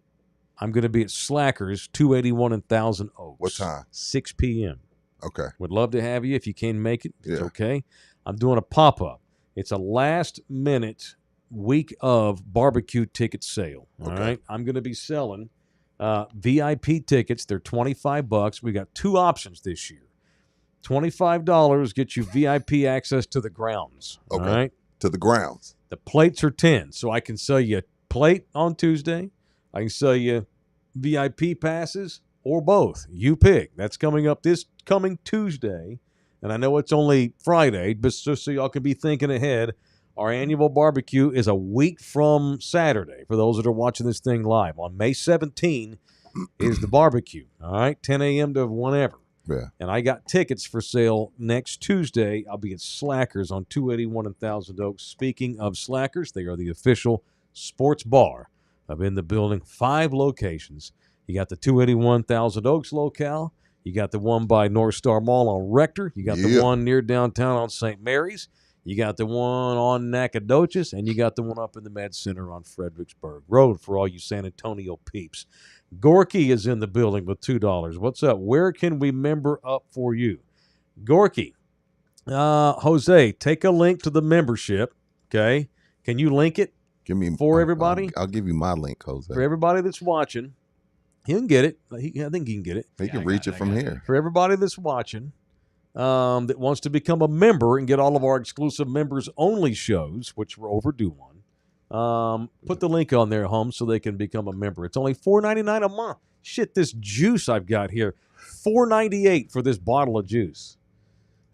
I'm going to be at Slackers, 281 and Thousand Oaks. What time? 6 p.m. Okay. Would love to have you if you can make it. It's okay. I'm doing a pop-up. It's a last-minute week of barbecue ticket sale. All right, I'm going to be selling VIP tickets. They're $25. We got 2 options this year. $25 gets you VIP access to the grounds. Okay. All right, To the grounds. the plates are 10, so I can sell you a plate on Tuesday. I can sell you VIP passes or both. You pick. That's coming up this coming Tuesday. And I know it's only Friday, but just so y'all can be thinking ahead, our annual barbecue is a week from Saturday for those that are watching this thing live. On May 17 is the barbecue, all right, 10 a.m. to whenever. Yeah. And I got tickets for sale next Tuesday. I'll be at Slackers on 281 and Thousand Oaks. Speaking of Slackers, they are the official sports bar of In the Building. 5 locations. You got the 281 Thousand Oaks locale. You got the one by North Star Mall on Rector. You got the one near downtown on St. Mary's. You got the one on Nacogdoches. And you got the one up in the Med Center on Fredericksburg Road for all you San Antonio peeps. Gorky is in the building with $2. What's up? Where can we member up for you? Gorky. Jose, take a link to the membership, okay? Can you link it Give me for everybody? I'll give you my link, Jose. For everybody that's watching. He can get it. I think he can get it. He can reach it from here. For everybody that's watching that wants to become a member and get all of our exclusive members-only shows, which we're overdue on, put the link on their home so they can become a member. It's only $4.99 a month. Shit, this juice I've got here, $4.98 for this bottle of juice.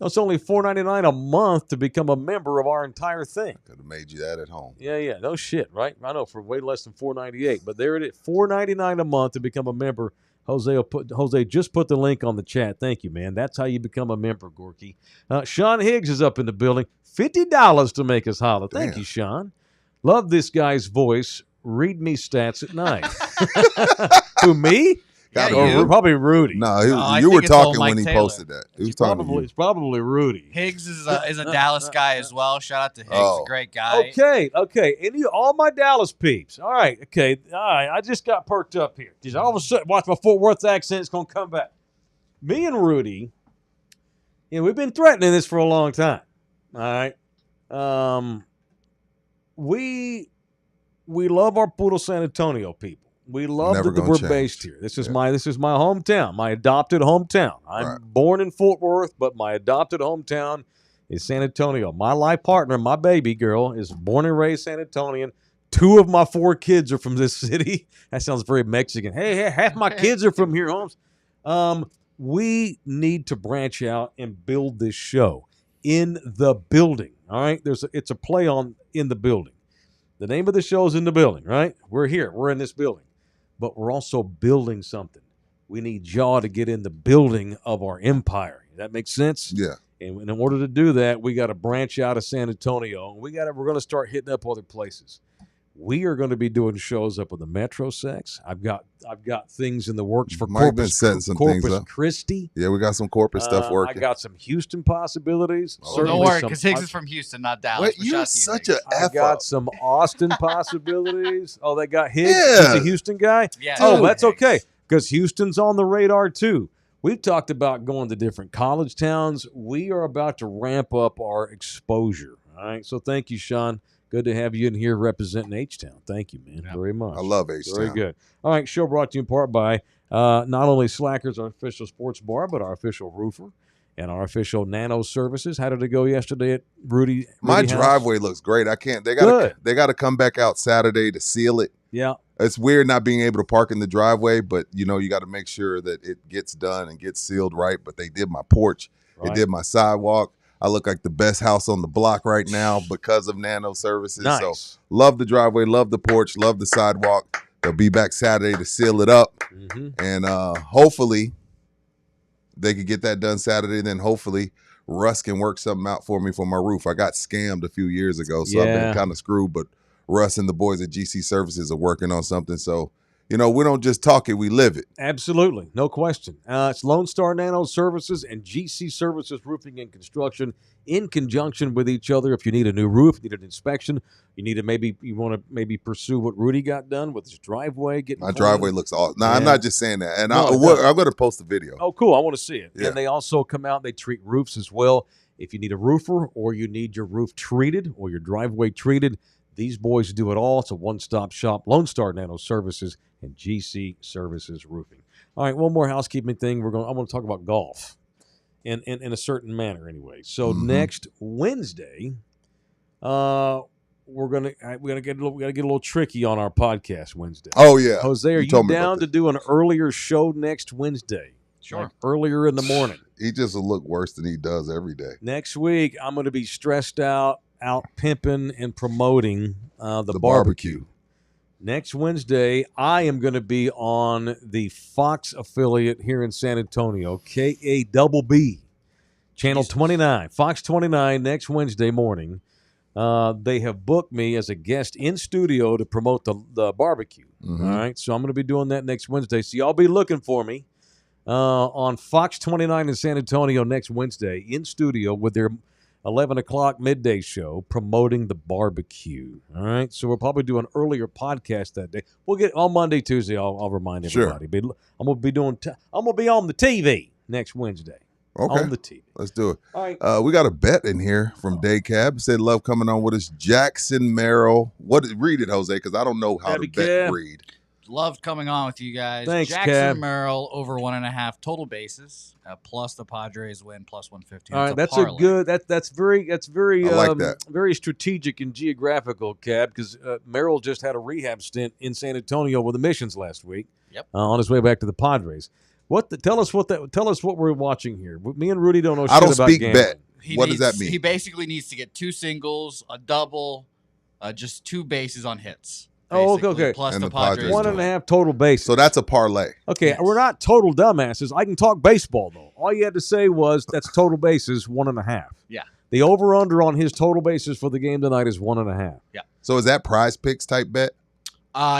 It's only $4.99 a month to become a member of our entire thing. Could have made you that at home. Yeah, no shit, right? I know, for way less than $4.98, but there it is, $4.99 a month to become a member. Jose just put the link on the chat. Thank you, man. That's how you become a member, Gorky. Sean Higgs is up in the building. $50 to make us holler. Thank you, Sean. Love this guy's voice. Read me stats at night. Who, me? Yeah, probably Rudy. No, you were talking when he posted that. He was talking to you. It's probably Rudy. Higgs is a Dallas guy as well. Shout out to Higgs, a great guy. Okay. All my Dallas peeps. All right. I just got perked up here. Just all of a sudden, watch my Fort Worth accent. It's going to come back. Me and Rudy, we've been threatening this for a long time. All right. We love our Puro San Antonio people. We love that we're based here. This is my hometown, my adopted hometown. I'm born in Fort Worth, but my adopted hometown is San Antonio. My life partner, my baby girl, is born and raised San Antonian. 2 of my 4 kids are from this city. That sounds very Mexican. Hey, half my kids are from here, Holmes. We need to branch out and build this show in the building. All right, it's a play on in the building. The name of the show is In the Building, right? We're here. We're in this building. But we're also building something. We need y'all to get in the building of our empire. That makes sense? Yeah. And in order to do that, we got to branch out of San Antonio. We're going to start hitting up other places. We are going to be doing shows up with the Metro Sex. I've got things in the works for Corpus Christi. Yeah, we got some Corpus stuff working. I got some Houston possibilities. Don't worry, because Higgs is from Houston, not Dallas. Wait, you're such a I got some Austin possibilities. Oh, they got Higgs? Yeah. He's a Houston guy? Yeah. Oh, that's okay, because Houston's on the radar too. We've talked about going to different college towns. We are about to ramp up our exposure. All right, so thank you, Sean. Good to have you in here representing H-Town. Thank you, man, very much. I love H-Town. Very good. All right, show brought to you in part by not only Slackers, our official sports bar, but our official roofer and our official Nano Services. How did it go yesterday at Rudy? My driveway looks great. They got to come back out Saturday to seal it. Yeah. It's weird not being able to park in the driveway, but you got to make sure that it gets done and gets sealed right. But they did my porch. Right. They did my sidewalk. I look like the best house on the block right now because of Nano Services. Nice. So love the driveway, love the porch, love the sidewalk. They'll be back Saturday to seal it up. Mm-hmm. And hopefully they could get that done Saturday. Then hopefully Russ can work something out for me for my roof. I got scammed a few years ago, so I've been kind of screwed. But Russ and the boys at GC Services are working on something. So, we don't just talk it, we live it. Absolutely. No question. It's Lone Star Nano Services and GC Services Roofing and Construction in conjunction with each other. If you need a new roof, need an inspection, you want to pursue what Rudy got done with his driveway. My driveway looks awesome. No, I'm not just saying that. And I'm going to post the video. Oh, cool. I want to see it. Yeah. And they also come out, they treat roofs as well. If you need a roofer or you need your roof treated or your driveway treated, these boys do it all. It's a one-stop shop. Lone Star Nano Services and GC Services Roofing. All right, one more housekeeping thing. I want to talk about golf in a certain manner anyway. So next Wednesday, we gotta get a little tricky on our podcast Wednesday. Oh yeah, Jose, are you down to do an earlier show next Wednesday? Sure. Like earlier in the morning. He just will look worse than he does every day. Next week, I'm going to be stressed out pimping and promoting the barbecue. Next Wednesday, I am going to be on the Fox affiliate here in San Antonio, KABB, Channel 29, Fox 29, next Wednesday morning. They have booked me as a guest in studio to promote the barbecue. All right, so I'm going to be doing that next Wednesday. So y'all be looking for me on Fox 29 in San Antonio next Wednesday in studio with their 11 o'clock midday show promoting the barbecue. All right, so we'll probably do an earlier podcast that day. We'll get on Monday, Tuesday. I'll remind everybody. Sure. I'm gonna be on the TV next Wednesday. Okay, on the TV. Let's do it. All right. We got a bet in here from Daycab. Said love coming on with us. Jackson Merrill. Read it, Jose, because I don't know how to bet read. Loved coming on with you guys. Thanks, Jackson Cab. Merrill over 1.5 total bases, plus the Padres win plus 150. All right, that's a good. That's very I like that. Very strategic and geographical, Cab, because Merrill just had a rehab stint in San Antonio with the Missions last week. Yep. On his way back to the Padres. Tell us what we're watching here. Me and Rudy don't know shit I don't about speak gambling. bet. What does that mean? He basically needs to get 2 singles, a double, just 2 bases on hits. Oh, basically, okay. Plus And the the Padres Padres. 1.5 total bases. So that's a parlay. Okay, Yes. We're not total dumbasses. I can talk baseball, though. All you had to say was that's total bases, 1.5. Yeah. The over-under on his total bases for the game tonight is 1.5. Yeah. So is that Prize Picks type bet?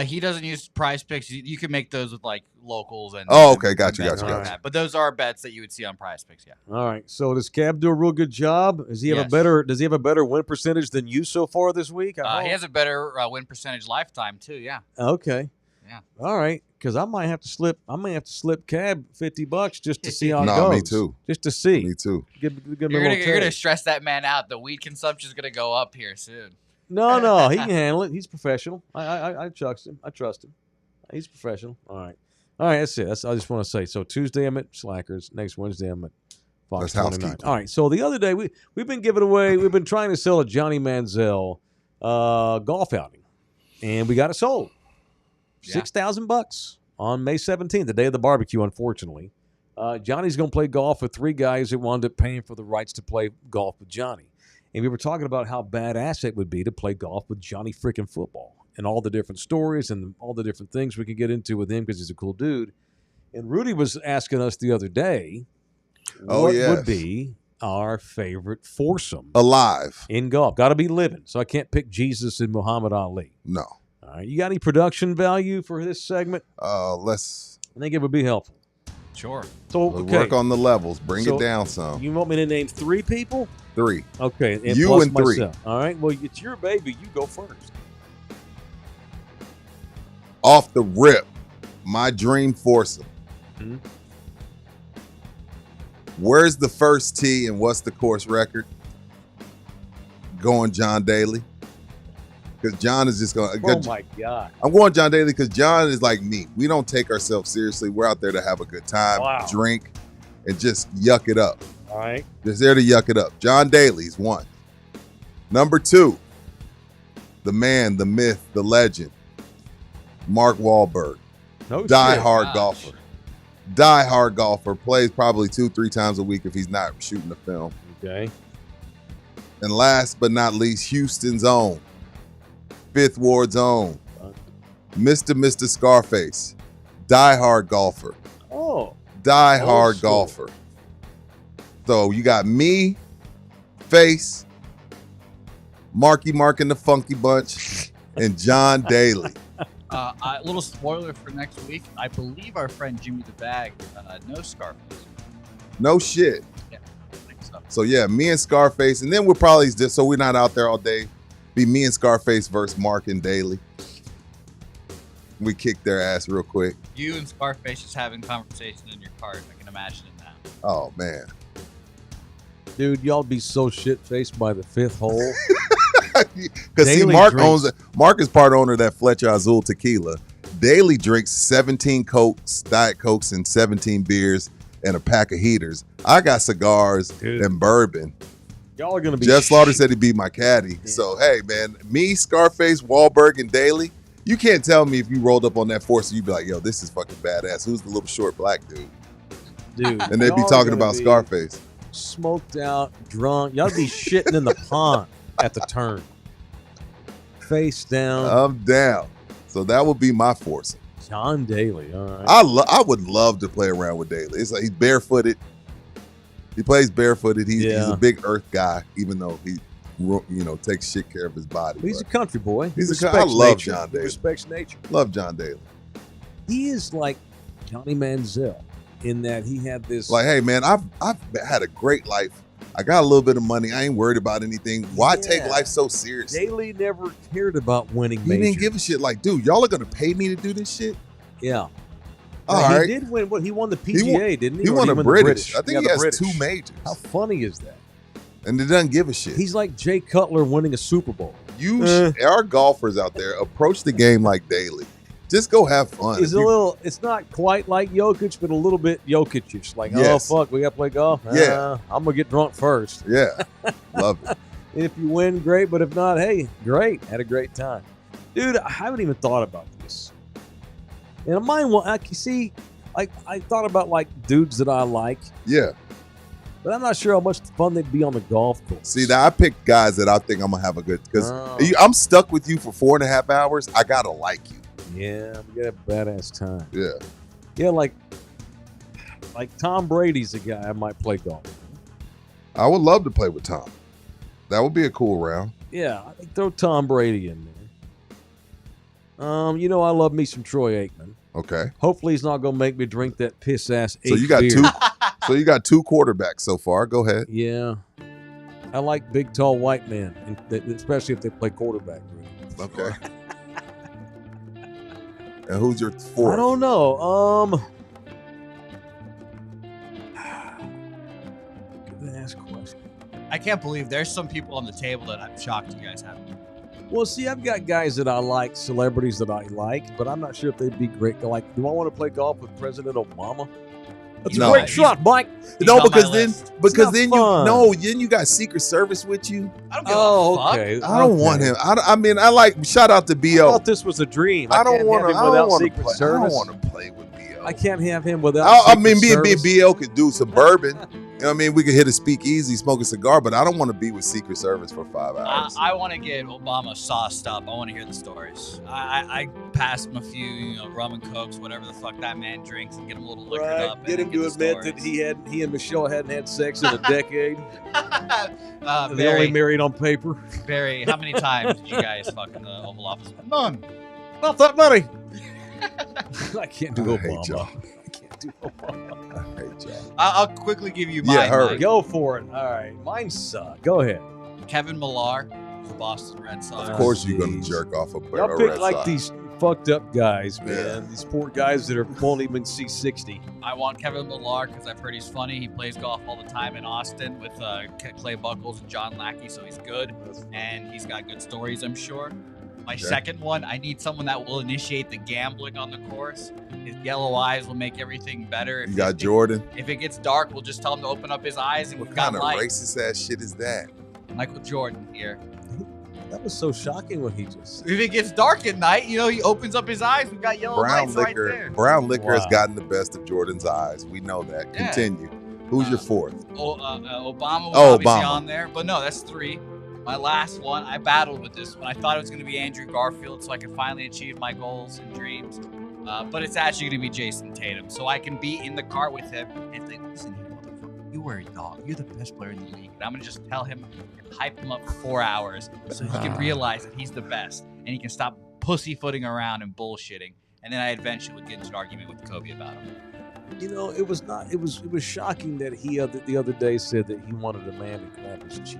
He doesn't use Prize Picks. You can make those with like locals and. Oh, okay, got you. and bets like that. But those are bets that you would see on Prize Picks. Yeah. All right. So does Cab do a real good job? Does he have Yes. Does he have a better win percentage than you so far this week? He has a better win percentage lifetime too. Yeah. Okay. Yeah. All right. Because I might have to slip Cab $50 just to see how it No, goes. me too. Just to see. Me too. Give him a You're little gonna taste. stress that man out. The weed consumption is gonna go up here soon. No, he can handle it. He's professional. I trust him. He's professional. All right, that's it. I just want to say. So Tuesday I'm at Slackers. Next Wednesday I'm at Fox That's 29. housekeeping. All right. So the other day we've been giving away. We've been trying to sell a Johnny Manziel golf outing, and we got it sold. Yeah. $6,000 on May 17th, the day of the barbecue. Unfortunately, Johnny's going to play golf with 3 guys that wound up paying for the rights to play golf with Johnny. And we were talking about how badass it would be to play golf with Johnny freaking football and all the different stories and all the different things we could get into with him because he's a cool dude. And Rudy was asking us the other day what would be our favorite foursome Alive. in golf. Got to be living. So I can't pick Jesus and Muhammad Ali. No. All right. You got any production value for this segment? Let's I think it would be helpful. Sure. So, okay. work on the levels. Bring So, it down some. You want me to name 3 people? 3. Okay. And You plus and 3. myself. All right. Well, it's your baby. You go first. Off the rip, my dream foursome. Mhm. Where's the first tee and what's the course record? Going John Daly. Because John is just going. Oh, my God. I'm going John Daly because John is like me. We don't take ourselves seriously. We're out there to have a good time, Wow. drink, and just yuck it up. All right. Just there to yuck it up. John Daly's 1. Number 2, the man, the myth, the legend, Mark Wahlberg. No Die-hard Gosh. golfer. Die-hard golfer. Plays probably 2-3 times a week if he's not shooting a film. shit. Okay. And last but not least, Houston's own, 5th Ward's own, Mr. Scarface. Die-hard golfer. Oh. Die-hard Old school. golfer. So you got me, Face, Marky Mark and the Funky Bunch, and John Daly. A little spoiler for next week. I believe our friend Jimmy the Bag knows Scarface. No shit. Yeah, I think so. So yeah, me and Scarface, and then we'll probably just so we're not out there all day, be me and Scarface versus Mark and Daly. We kick their ass real quick. You and Scarface just having conversations in your car. I can imagine it now. Oh man. Dude, y'all be so shit-faced by the fifth hole. Because see, Daly Mark drinks- Mark is part owner of that Fletcher Azul tequila. Daily drinks 17 Cokes, Diet Cokes, and 17 beers and a pack of heaters. I got cigars Dude. and bourbon. Y'all are going to be Jeff Slaughter said he'd be my caddy. Yeah. So, hey, man, me, Scarface, Wahlberg, and Daly, you can't tell me if you rolled up on that force and you'd be like, yo, this is fucking badass. Who's the little short black dude? Dude, And they'd be y'all are talking gonna about be Scarface. Smoked out, drunk. Y'all be shitting in the pond at the turn. Face down. I'm down. So that would be my force. John Daly. All right. I would love to play around with Daly. It's like he's barefooted. He plays barefooted. He's Yeah. a big earth guy, even though he takes shit care of his body. He's a but country boy. He I respects love nature. John He Daly. respects nature. Love John Daly. He is like Johnny Manziel in that he had this. Like, hey man, I've had a great life. I got a little bit of money. I ain't worried about anything. Why take Yeah. life so seriously? Daly never cared about winning He majors. didn't give a shit. Like, dude, y'all are gonna pay me to do this shit? Yeah. All Now, right. He did win. What he won the He PGA, won- didn't he? He Or won did a the British. I think Yeah, he the has British. 2 majors, How funny is that? and it doesn't give a shit. He's like Jay Cutler winning a Super Bowl. Our golfers out there approach the game like Daly. Just go have fun. He's If you- it's not quite like Jokic, but a little bit Jokic-ish. Like, Yes. oh, fuck, we got to play golf? Yeah. I'm going to get drunk first. Yeah, love it. And if you win, great. But if not, hey, great. Had a great time. Dude, I haven't even thought about this. And mine, I thought about, like, dudes that I like, Yeah. but I'm not sure how much fun they'd be on the golf course. See, now I pick guys that I think I'm gonna have a good because Oh. I'm stuck with you for 4.5 hours. I gotta like you. Yeah, we got a badass time. Yeah. Yeah, like Tom Brady's a guy I might play golf with. I would love to play with Tom. That would be a cool round. Yeah, I think throw Tom Brady in there. I love me some Troy Aikman. Okay. Hopefully, he's not gonna make me drink that piss ass. So you got beer. two. So you got 2 quarterbacks so far. Go ahead. Yeah, I like big, tall white men, especially if they play quarterback. Okay. And who's your 4th? I don't know. Good ass question. I can't believe there's some people on the table that I'm shocked you guys haven't. Well, see, I've got guys that I like, celebrities that I like, but I'm not sure if they'd be great. Like, do I want to play golf with President Obama? That's No. a great shot, Mike. He's No, on my because list. not fun. then you got Secret Service with you. I don't give Oh, a fuck. okay. I don't want him. I like shout out to I Bo. thought this was a dream. I don't can't want have to. him I without don't want to Secret play. I Service. don't want to play with Bo. I can't have him without. I Secret mean, me and Service. BO could do some bourbon. You know what I mean? We could hit a speakeasy, smoke a cigar, but I don't want to be with Secret Service for 5 hours. I want to get Obama sauced up. I want to hear the stories. I pass him a few, rum and cokes, whatever the fuck that man drinks, and get him a little liquored Right. up. and Get then him to the admit that stories. he and Michelle hadn't had sex in a decade. They only Barry, married on paper. Barry, how many times did you guys fuck in the Oval Office? None. Not that many. I can't do I hate Obama. y'all. I can't do Obama. I hate y'all. I'll quickly give you mine. Yeah, hurry. Mike. Go for it. All right, mine suck. Go ahead. Kevin Millar, the Boston Red Sox. Of course, you're gonna jeez. jerk off a Y'all Red pick like Sox. these fucked up guys, man. Yeah. These poor guys that won't even see 60. I want Kevin Millar because I've heard he's funny. He plays golf all the time in Austin with Clay Buchholz and John Lackey, so he's good. And he's got good stories, I'm sure. My Okay. second one, I need someone that will initiate the gambling on the course. His yellow eyes will make everything better. You got Jordan. If it gets dark, we'll just tell him to open up his eyes and What we've got kind of light. racist ass shit is that? Michael Jordan here. That was so shocking what he just said. If it gets dark at night, he opens up his eyes. We've got yellow Brown lights right liquor. there. Brown liquor has Wow. gotten the best of Jordan's eyes. We know that. Yeah. Continue. Who's your 4th? Obama was Oh, obviously Obama. on there, but no, that's 3. My last one, I battled with this one. I thought it was going to be Andrew Garfield, so I could finally achieve my goals and dreams. But it's actually going to be Jason Tatum, so I can be in the car with him and think, listen, you motherfucker, you are a dog. You're the best player in the league. And I'm going to just tell him and hype him up for 4 hours so he can realize that he's the best and he can stop pussyfooting around and bullshitting. And then I eventually would get into an argument with Kobe about him. It was not. It was shocking that he the other day said that he wanted a man to clap his cheek.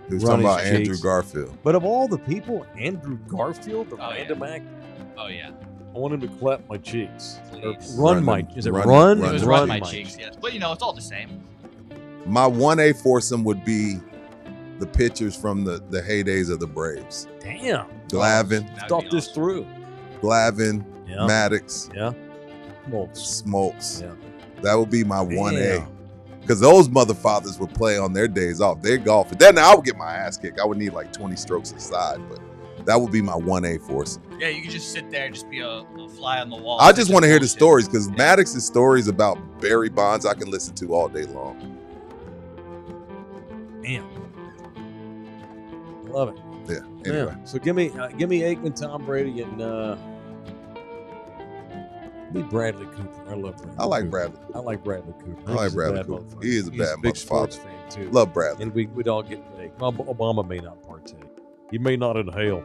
He was run talking about his Andrew cheeks. Garfield. But of all the people, Andrew Garfield, the Oh, yeah. random act, Oh, yeah. I want him to clap my cheeks. Or Please. run Run my. them. Is it Run- run? It was Run run my cheeks, yes. But, it's all the same. My 1A foursome would be the pitchers from the heydays of the Braves. Damn. Glavine, Thought this through. Glavine, Yeah. Maddox, Yeah. Smoltz. Yeah. That would be my 1A. Damn. Because those motherfathers would play on their days off. They're golfing. Then I would get my ass kicked. I would need like 20 strokes aside, but that would be my 1A foursome. Yeah, you could just sit there and just be a fly on the wall. I just want to hear the bullshit. stories because Maddox's stories about Barry Bonds I can listen to all day long. Damn. Love it. Yeah. Anyway. Yeah. So give me Aikman, Tom Brady, and give me Bradley Cooper. I love Bradley. I like Cooper. Bradley. I like Bradley Cooper. I like He's a Bradley bad Cooper. motherfucker. He is a He's bad a big motherfucker. sports fan too. Love Bradley. And we'd all get big. Obama may not partake. He may not inhale.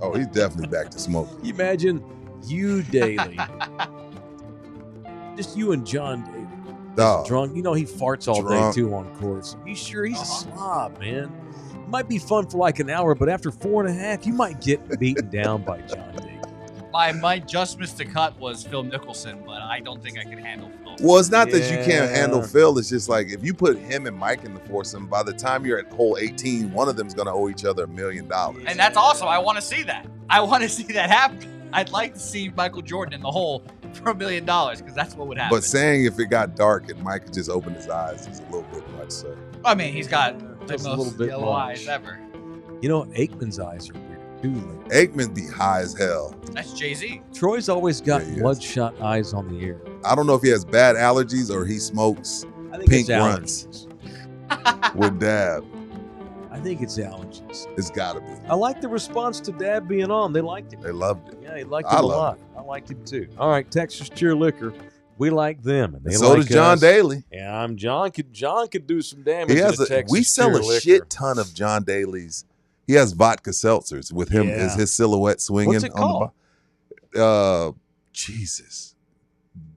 Oh, he's definitely back to smoking. You imagine you daily, just you and John Daly. Dog. Drunk. You know he farts all Drunk. day too on course. You sure he's a slob, man? It might be fun for like an hour, but after 4.5, you might get beaten down by John Daly. My just missed the cut was Phil Mickelson, but I don't think I can handle Phil. Well, it's not that you can't Yeah. handle Phil. It's just like if you put him and Mike in the foursome, by the time you're at hole 18, one of them's going to owe each other $1 million. And that's awesome. I want to see that. I want to see that happen. I'd like to see Michael Jordan in the hole for $1 million because that's what would happen. But saying if it got dark and Mike could just open his eyes is a little bit much. So I mean, he's got the Just a little most bit yellow much. eyes ever. You know, Aikman's eyes are weird too. Like, Aikman be high as hell. That's Jay-Z. Troy's always got Yeah, he is. bloodshot eyes on the air. I don't know if he has bad allergies or he smokes I think Pink it's runs. allergies. with Dab. I think it's allergies. It's got to be. I like the response to Dad being on. They liked him. They loved it. Yeah, he liked I him a loved lot. I liked him too. All right, Texas Cheer Liquor. We like them, and they And so like does John us. Daly. Yeah, John could do some damage. He has to Texas we sell Cheer a Liquor. shit ton of John Daly's. He has vodka seltzers with him Yeah. as his silhouette swinging. What's it on the Jesus.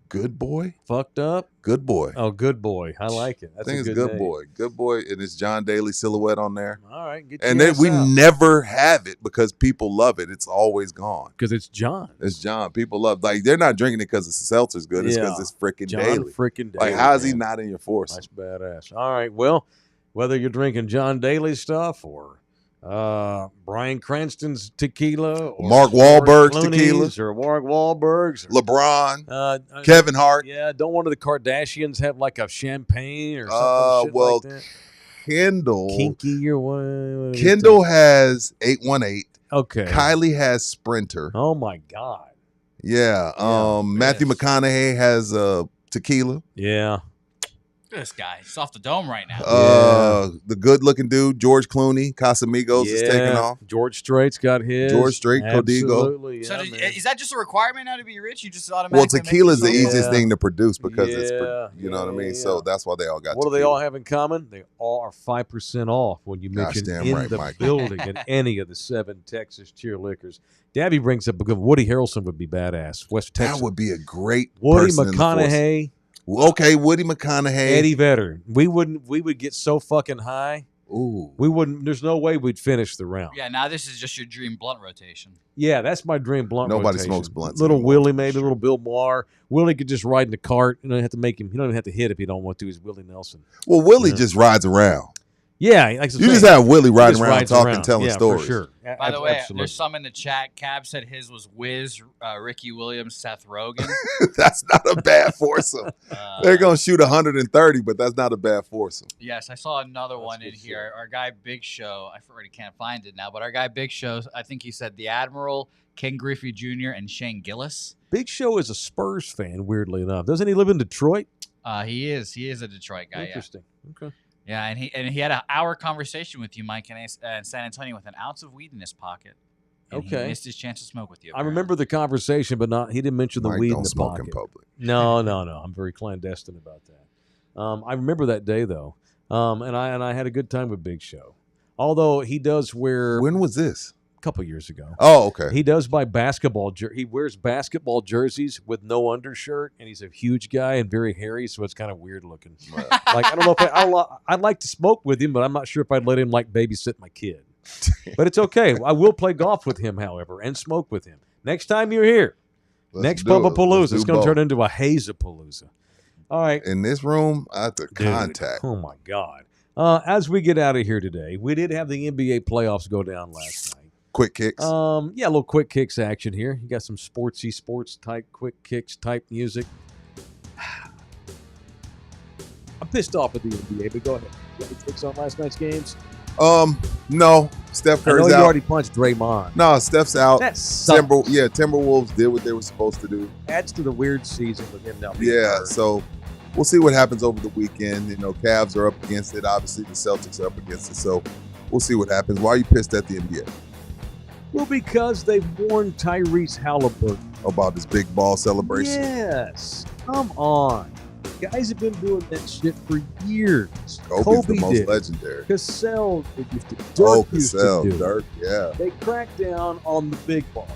Good boy? Fucked up. Good boy. Oh, good boy. I like it. That's I think a it's good Good name. Boy. Good Boy, and it's John Daly silhouette on there. All right, get And your then ass we out. never have it because people love it. It's always gone. Because it's John. It's John. People love like they're not drinking it because the seltzer's good. It's Yeah. because it's freaking John Daly. freaking Daly. Like, how is he man. not in your force? That's badass. All right, well, whether you're drinking John Daly stuff or Bryan Cranston's tequila or Mark George Wahlberg's Clooney's tequila. or Mark Wahlberg's or, LeBron, Kevin Hart. Yeah, don't one of the Kardashians have like a champagne or something shit well, like that? Kendall. Kinky or what? Kendall has 818. Okay. Kylie has Sprinter. Oh my God. Yeah. Yeah, Matthew yes. McConaughey has tequila. Yeah. Look at this guy. He's off the dome right now. The good looking dude, George Clooney, Casamigos is taking off. George Strait's got his. George Strait, Codigo. Absolutely. So Yeah, man. is that just a requirement now to be rich? You just Well, automatically tequila is the make yourself- easiest Yeah. thing to produce because Yeah, it's, you know what I mean? yeah. So that's why they all got What do they tequila. all have in common? They all are 5% off when you Gosh mention damn in right, the Mike. building at any of the 7 Texas Cheer Liquors. Dabby brings up a good Woody Harrelson would be badass. West Texas. That would be a great Woody person in the force. McConaughey, Okay, Woody McConaughey. Eddie Vedder. We would get so fucking high. Ooh. We wouldn't. There's no way we'd finish the round. Yeah, now this is just your dream blunt rotation. Yeah, that's my dream blunt. Nobody rotation. smokes blunts Little anymore. Willie, maybe little Bill Maher. Willie could just ride in the cart. You don't have to make him. You don't even have to hit if you don't want to. He's Willie Nelson. Well, Willie Yeah. just rides around. Yeah, like You just have Willie riding just around rides talking, around. telling Yeah, stories. For sure. By the way, Absolutely. there's some in the chat. Cab said his was Wiz, Ricky Williams, Seth Rogen. That's not a bad foursome. They're going to shoot 130, but that's not a bad foursome. Yes, I saw another That's one in good here. shit. Our guy Big Show, I already can't find it now, but our guy Big Show, I think he said the Admiral, Ken Griffey Jr., and Shane Gillis. Big Show is a Spurs fan, weirdly enough. Doesn't he live in Detroit? He is a Detroit guy. Yeah. Interesting. Okay. Yeah, and he had an hour conversation with you, Mike, in San Antonio with an ounce of weed in his pocket. And Okay. He missed his chance to smoke with you. I remember the conversation, but he didn't mention the Mike weed in don't the smoke pocket. in public. No. I'm very clandestine about that. I remember that day though, and I had a good time with Big Show. Although he does wear When was this? a couple years ago. Oh, okay. He does buy basketball. He wears basketball jerseys with no undershirt, and he's a huge guy and very hairy, so it's kind of weird looking. Like I don't know if I'd like to smoke with him, but I'm not sure if I'd let him like babysit my kid. But it's okay. I will play golf with him, however, and smoke with him. Next time you're here, Let's next do it. Pupapalooza, Let's it's do going to both. turn into a Hazapalooza. All right. In this room, I have to Dude, contact. oh, my God. As we get out of here today, we did have the NBA playoffs go down last night. Quick kicks. Yeah, a little quick kicks action here. You got some sports type, quick kicks type music. I'm pissed off at the NBA, but go ahead. You got any takes on last night's games? No. Steph I know Curry's you out. already punched Draymond. No, Steph's out. That sucks. Timberwolves did what they were supposed to do. Adds to the weird season with him now being Yeah, hurt. so we'll see what happens over the weekend. You know, Cavs are up against it. Obviously, the Celtics are up against it. So we'll see what happens. Why are you pissed at the NBA? Well, because they've warned Tyrese Halliburton. About this big ball celebration? Yes. Come on. Guys have been doing that shit for years. Kobe's the most did. legendary. Cassell used to. Dirk used Cassell, to do. Dirk, yeah. They cracked down on the big ball.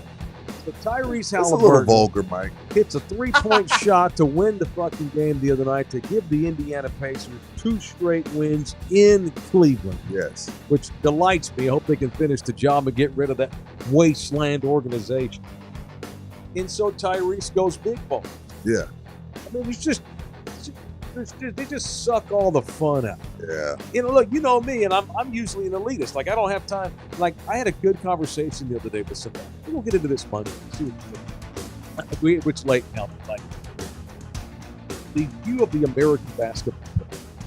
So Tyrese It's a little Halliburton vulgar, Mike. hits a 3-point shot to win the fucking game the other night to give the Indiana Pacers 2 straight wins in Cleveland, Yes. which delights me. I hope they can finish the job and get rid of that wasteland organization. And so Tyrese goes big ball. Yeah. I mean, they just suck all the fun out. Yeah. You know, look, you know me, and I'm usually an elitist. Like, I don't have time. Like, I had a good conversation the other day with somebody. We'll get into this Monday. Which late now, but like the view of the American basketball.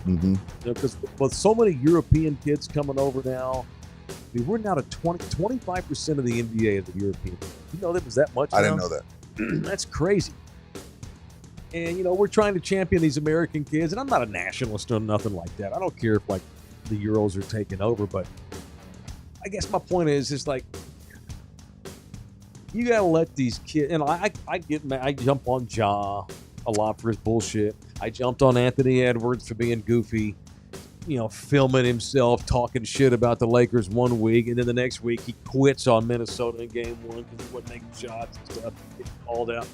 Mm-hmm. Because with so many European kids coming over now, I mean, we're now to 25% of the NBA is the European. You know, there was that much. I didn't know that. That's crazy. And, you know, we're trying to champion these American kids. And I'm not a nationalist or nothing like that. I don't care if, like, the Euros are taking over. But I guess my point is like, you got to let these kids. And I get mad. I jump on Ja a lot for his bullshit. I jumped on Anthony Edwards for being goofy, you know, filming himself, talking shit about the Lakers one week. And then the next week, he quits on Minnesota in game 1 because he wasn't making shots and stuff. Getting called out.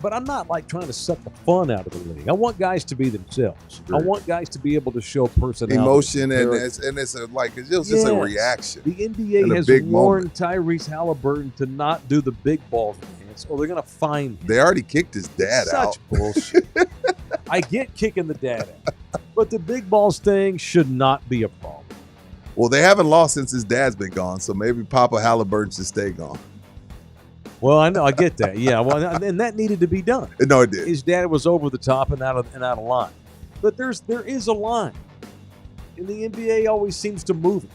But I'm not like trying to suck the fun out of the league. I want guys to be themselves. Sure. I want guys to be able to show personality, Emotion, and it's just a reaction. The NBA in a has big warned Tyrese Halliburton to not do the big balls dance, or they're gonna fine him. They already kicked his dad out. Such bullshit. I get kicking the dad out, but the big balls thing should not be a problem. Well, they haven't lost since his dad's been gone, so maybe Papa Halliburton should stay gone. Well, I know, I get that. Yeah, well, and that needed to be done. No, it did. His dad was over the top and out of line. But there is a line, and the NBA always seems to move it,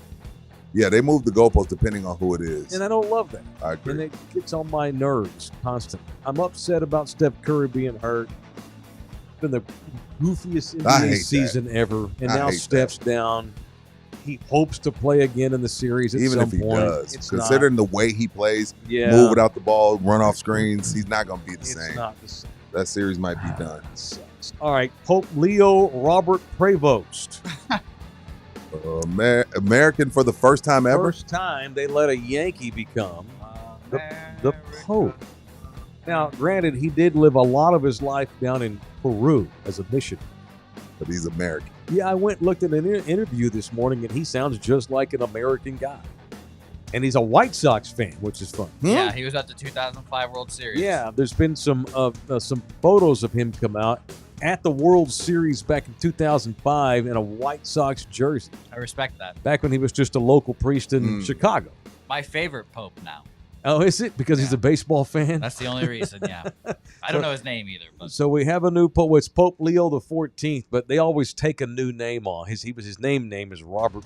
Yeah, they moved the goalpost depending on who it is. and I don't love that. I agree. And it gets on my nerves constantly. I'm upset about Steph Curry being hurt. It's been the goofiest I hate NBA that. season ever, and I now hate Steph's down. He hopes to play again in the series at Even some if he point. does, It's considering the way he plays, yeah, move without the ball, run off screens, he's not going to be the it's same. not the same. That series might be done. It sucks. All right, Pope Leo Robert Prevost. American for the first time ever. First time they let a Yankee become the Pope. Now, granted, he did live a lot of his life down in Peru as a missionary. But he's American. Yeah, I went and looked at an interview this morning, and he sounds just like an American guy. And he's a White Sox fan, which is fun. Yeah, he was at the 2005 World Series. Yeah, there's been some photos of him come out at the World Series back in 2005 in a White Sox jersey, I respect that. back when he was just a local priest in Chicago. My favorite Pope now. Oh, is it? Because he's a baseball fan? That's the only reason, yeah. I don't know his name either. But So we have a new Pope. It's Pope Leo the 14th, but they always take a new name on. His name is Robert.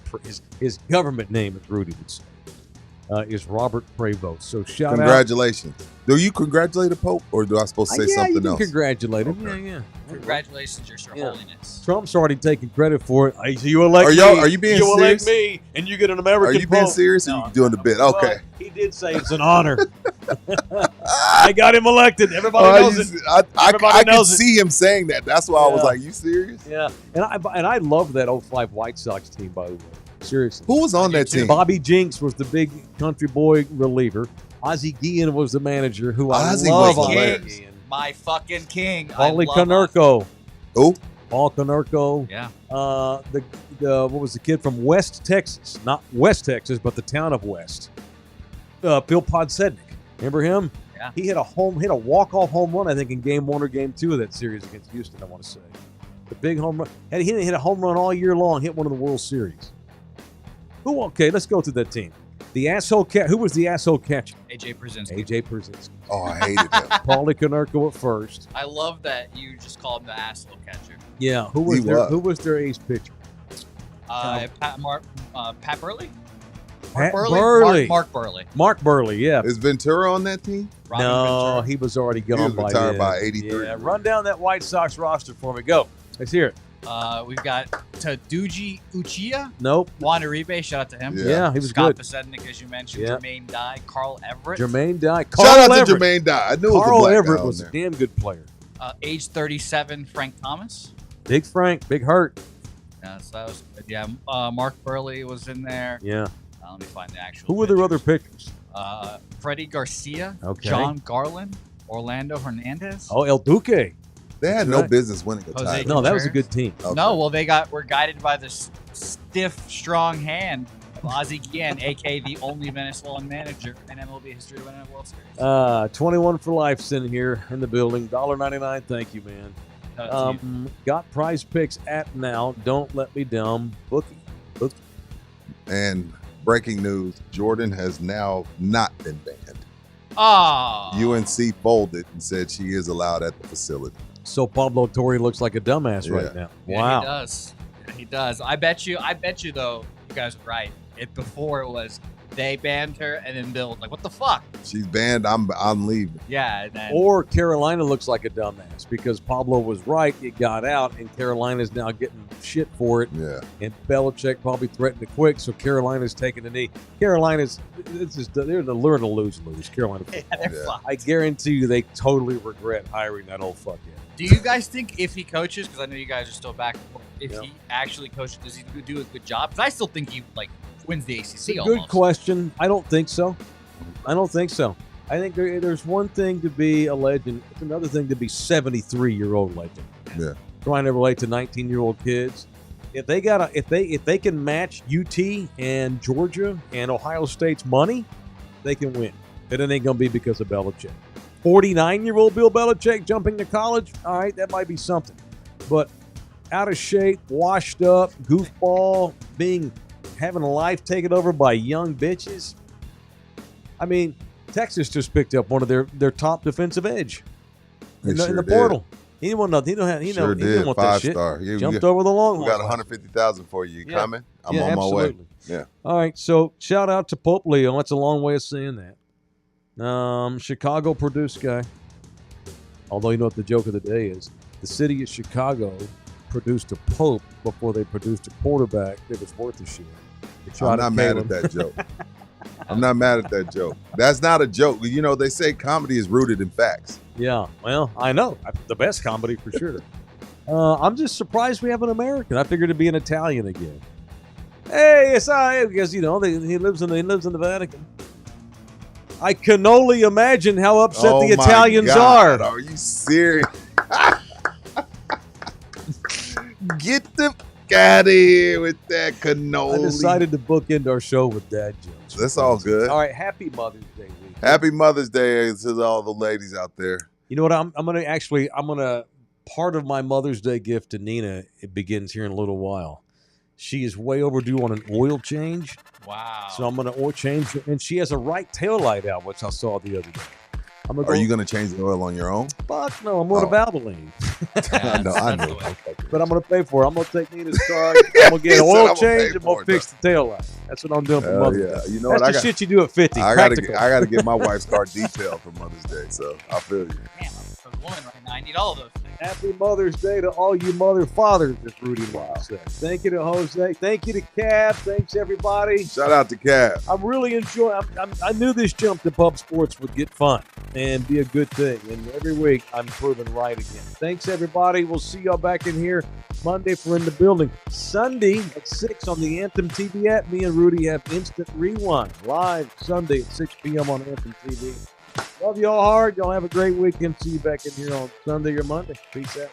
His government name, as Rudy would say, is Robert Prevost. So shout out. Congratulations. Do you congratulate a Pope, or do I supposed to say Yeah, you something can else? congratulate him. Okay. Yeah. congratulations, Your Yeah. Holiness. Trump's already taking credit for it. Hey, so you elect Are you being you elect serious? me, and you get an American Are you being Pope. serious, or No, you doing the bit? well, Okay. he did say it's an honor. I got him elected. Everybody knows it. I Everybody could knows it. see him saying that. That's why I was Yeah. like, "You serious?" Yeah, and I love that 05 White Sox team, by the way. Seriously. Who was on I do that too. team? Bobby Jinks was the big country boy reliever. Ozzie Guillen was the manager, who Ozzie I love. was Ozzie hilarious. Guillen. My fucking king. I Paulie love Konerko. Who? Paul Konerko. Yeah. The what was the kid from West Texas? Not West Texas, but the town of West. Phil Podsednik. Remember him? Yeah. He hit a walk-off home run, I think, in Game 1 or Game 2 of that series against Houston, I want to say. The big home run. And he didn't hit a home run all year long, hit one of the World Series. Okay, let's go to that team. The asshole cat. Who was the asshole catcher? AJ Pierzynski. Oh, I hated him. Paulie Konerko at first. I love that you just called him the asshole catcher. Yeah. Who was their ace pitcher? Pat Burley? Mark Burley. Mark Burley, yeah. Is Ventura on that team? No, he was already gone. He was retired by 83. Yeah, run down that White Sox roster for me. Go. Let's hear it. We've got Taduji Uchiha. Nope. Juan Uribe, shout out to him. Yeah, he was Scott good. Pasednik, as you mentioned. Yeah. Jermaine Dye, Carl Everett. Shout out to Jermaine Dye. I knew Carl it was a black Everett guy was a damn good player. Age 37, Frank Thomas. Big Frank, Big Hurt. Yeah, so that was good. Yeah, Mark Burley was in there. Yeah. Let me find the actual. Who were their other pitchers? Freddie Garcia. Okay. John Garland. Orlando Hernandez. Oh, El Duque. They had no business winning a title. No, that was a good team. Okay. No, well, were guided by the stiff, strong hand of Ozzie Guillen, a.k.a. the only Venezuelan manager in MLB history to win a World Series. 21 for life sitting here in the building. $1.99. Thank you, man. Got Prize Picks app now. Don't let me down. Bookie. And breaking news, Jordan has now not been banned. UNC folded and said she is allowed at the facility. So Pablo Torre looks like a dumbass right now. Yeah, Wow. He does. Yeah, he does. I bet you though, you guys are right. Before it was they banned her and then Bill was like, what the fuck? She's banned, I'm leaving. Yeah. And then, Or Carolina looks like a dumbass because Pablo was right. It got out, and Carolina's now getting shit for it. Yeah. And Belichick probably threatened to quit, so Carolina's taking the knee. They're the learn to lose. Carolina. I guarantee you they totally regret hiring that old fuckhead. Do you guys think if he coaches, because I know you guys are still back and forth, if he actually coaches, does he do a good job? Because I still think he wins the ACC almost. Good question. I don't think so. I think there's one thing to be a legend. It's another thing to be 73-year-old legend. Yeah. Trying to relate to 19-year-old kids. If they can match UT and Georgia and Ohio State's money, they can win. But it ain't gonna be because of Belichick. 49-year-old Bill Belichick jumping to college, all right, that might be something. But out of shape, washed up, goofball, having a life taken over by young bitches. I mean, Texas just picked up one of their top defensive edge in the portal. He didn't want nothing. He didn't want that shit. 5-star. Jumped over the long We got $150,000 for you. You coming? I'm on absolutely. my way. Yeah. All right. So shout out to Pope Leo. That's a long way of saying that. Chicago produced guy. Although you know what the joke of the day is, the city of Chicago produced a pope before they produced a quarterback that was worth a shit. I'm not mad at that joke. I'm not mad at that joke. That's not a joke. You know, they say comedy is rooted in facts. Yeah, well, I know. The best comedy for sure. I'm just surprised we have an American. I figured it'd be an Italian again. Hey, it's because he lives in the Vatican. I can only imagine how upset the Italians are. Are you serious? Get the out of here with that cannoli. I decided to bookend our show with dad jokes. That's all good. All right, happy Mother's Day week. Happy Mother's Day to all the ladies out there. You know what? I'm gonna part of my Mother's Day gift to Nina. It begins here in a little while. She is way overdue on an oil change. Wow. So I'm gonna oil change, and she has a right taillight out, which I saw the other day. Are you going to change the oil on your own? Fuck no, I'm going to Valvoline. I know. But I'm going to pay for it. I'm going to take Nina's car. I'm going to get an oil change and we'll fix the taillight. That's what I'm doing for Mother's Day. You know That's what? the shit you do at 50. I got to get my wife's car detailed for Mother's Day, so I feel you. Damn, I'm a woman right now. I need all of those things. Happy Mother's Day to all you mother fathers, as Rudy Lyle said. Thank you to Jose. Thank you to Cab. Thanks, everybody. Shout out to Cab. I'm really enjoying I knew this jump to pub sports would get fun and be a good thing. And every week, I'm proven right again. Thanks, everybody. We'll see y'all back in here Monday for In the Building. Sunday at 6 on the Anthem TV app. Me and Rudy have Instant Rewind live Sunday at 6 p.m. on Anthem TV. Love y'all hard. Y'all have a great weekend. See you back in here on Sunday or Monday. Peace out.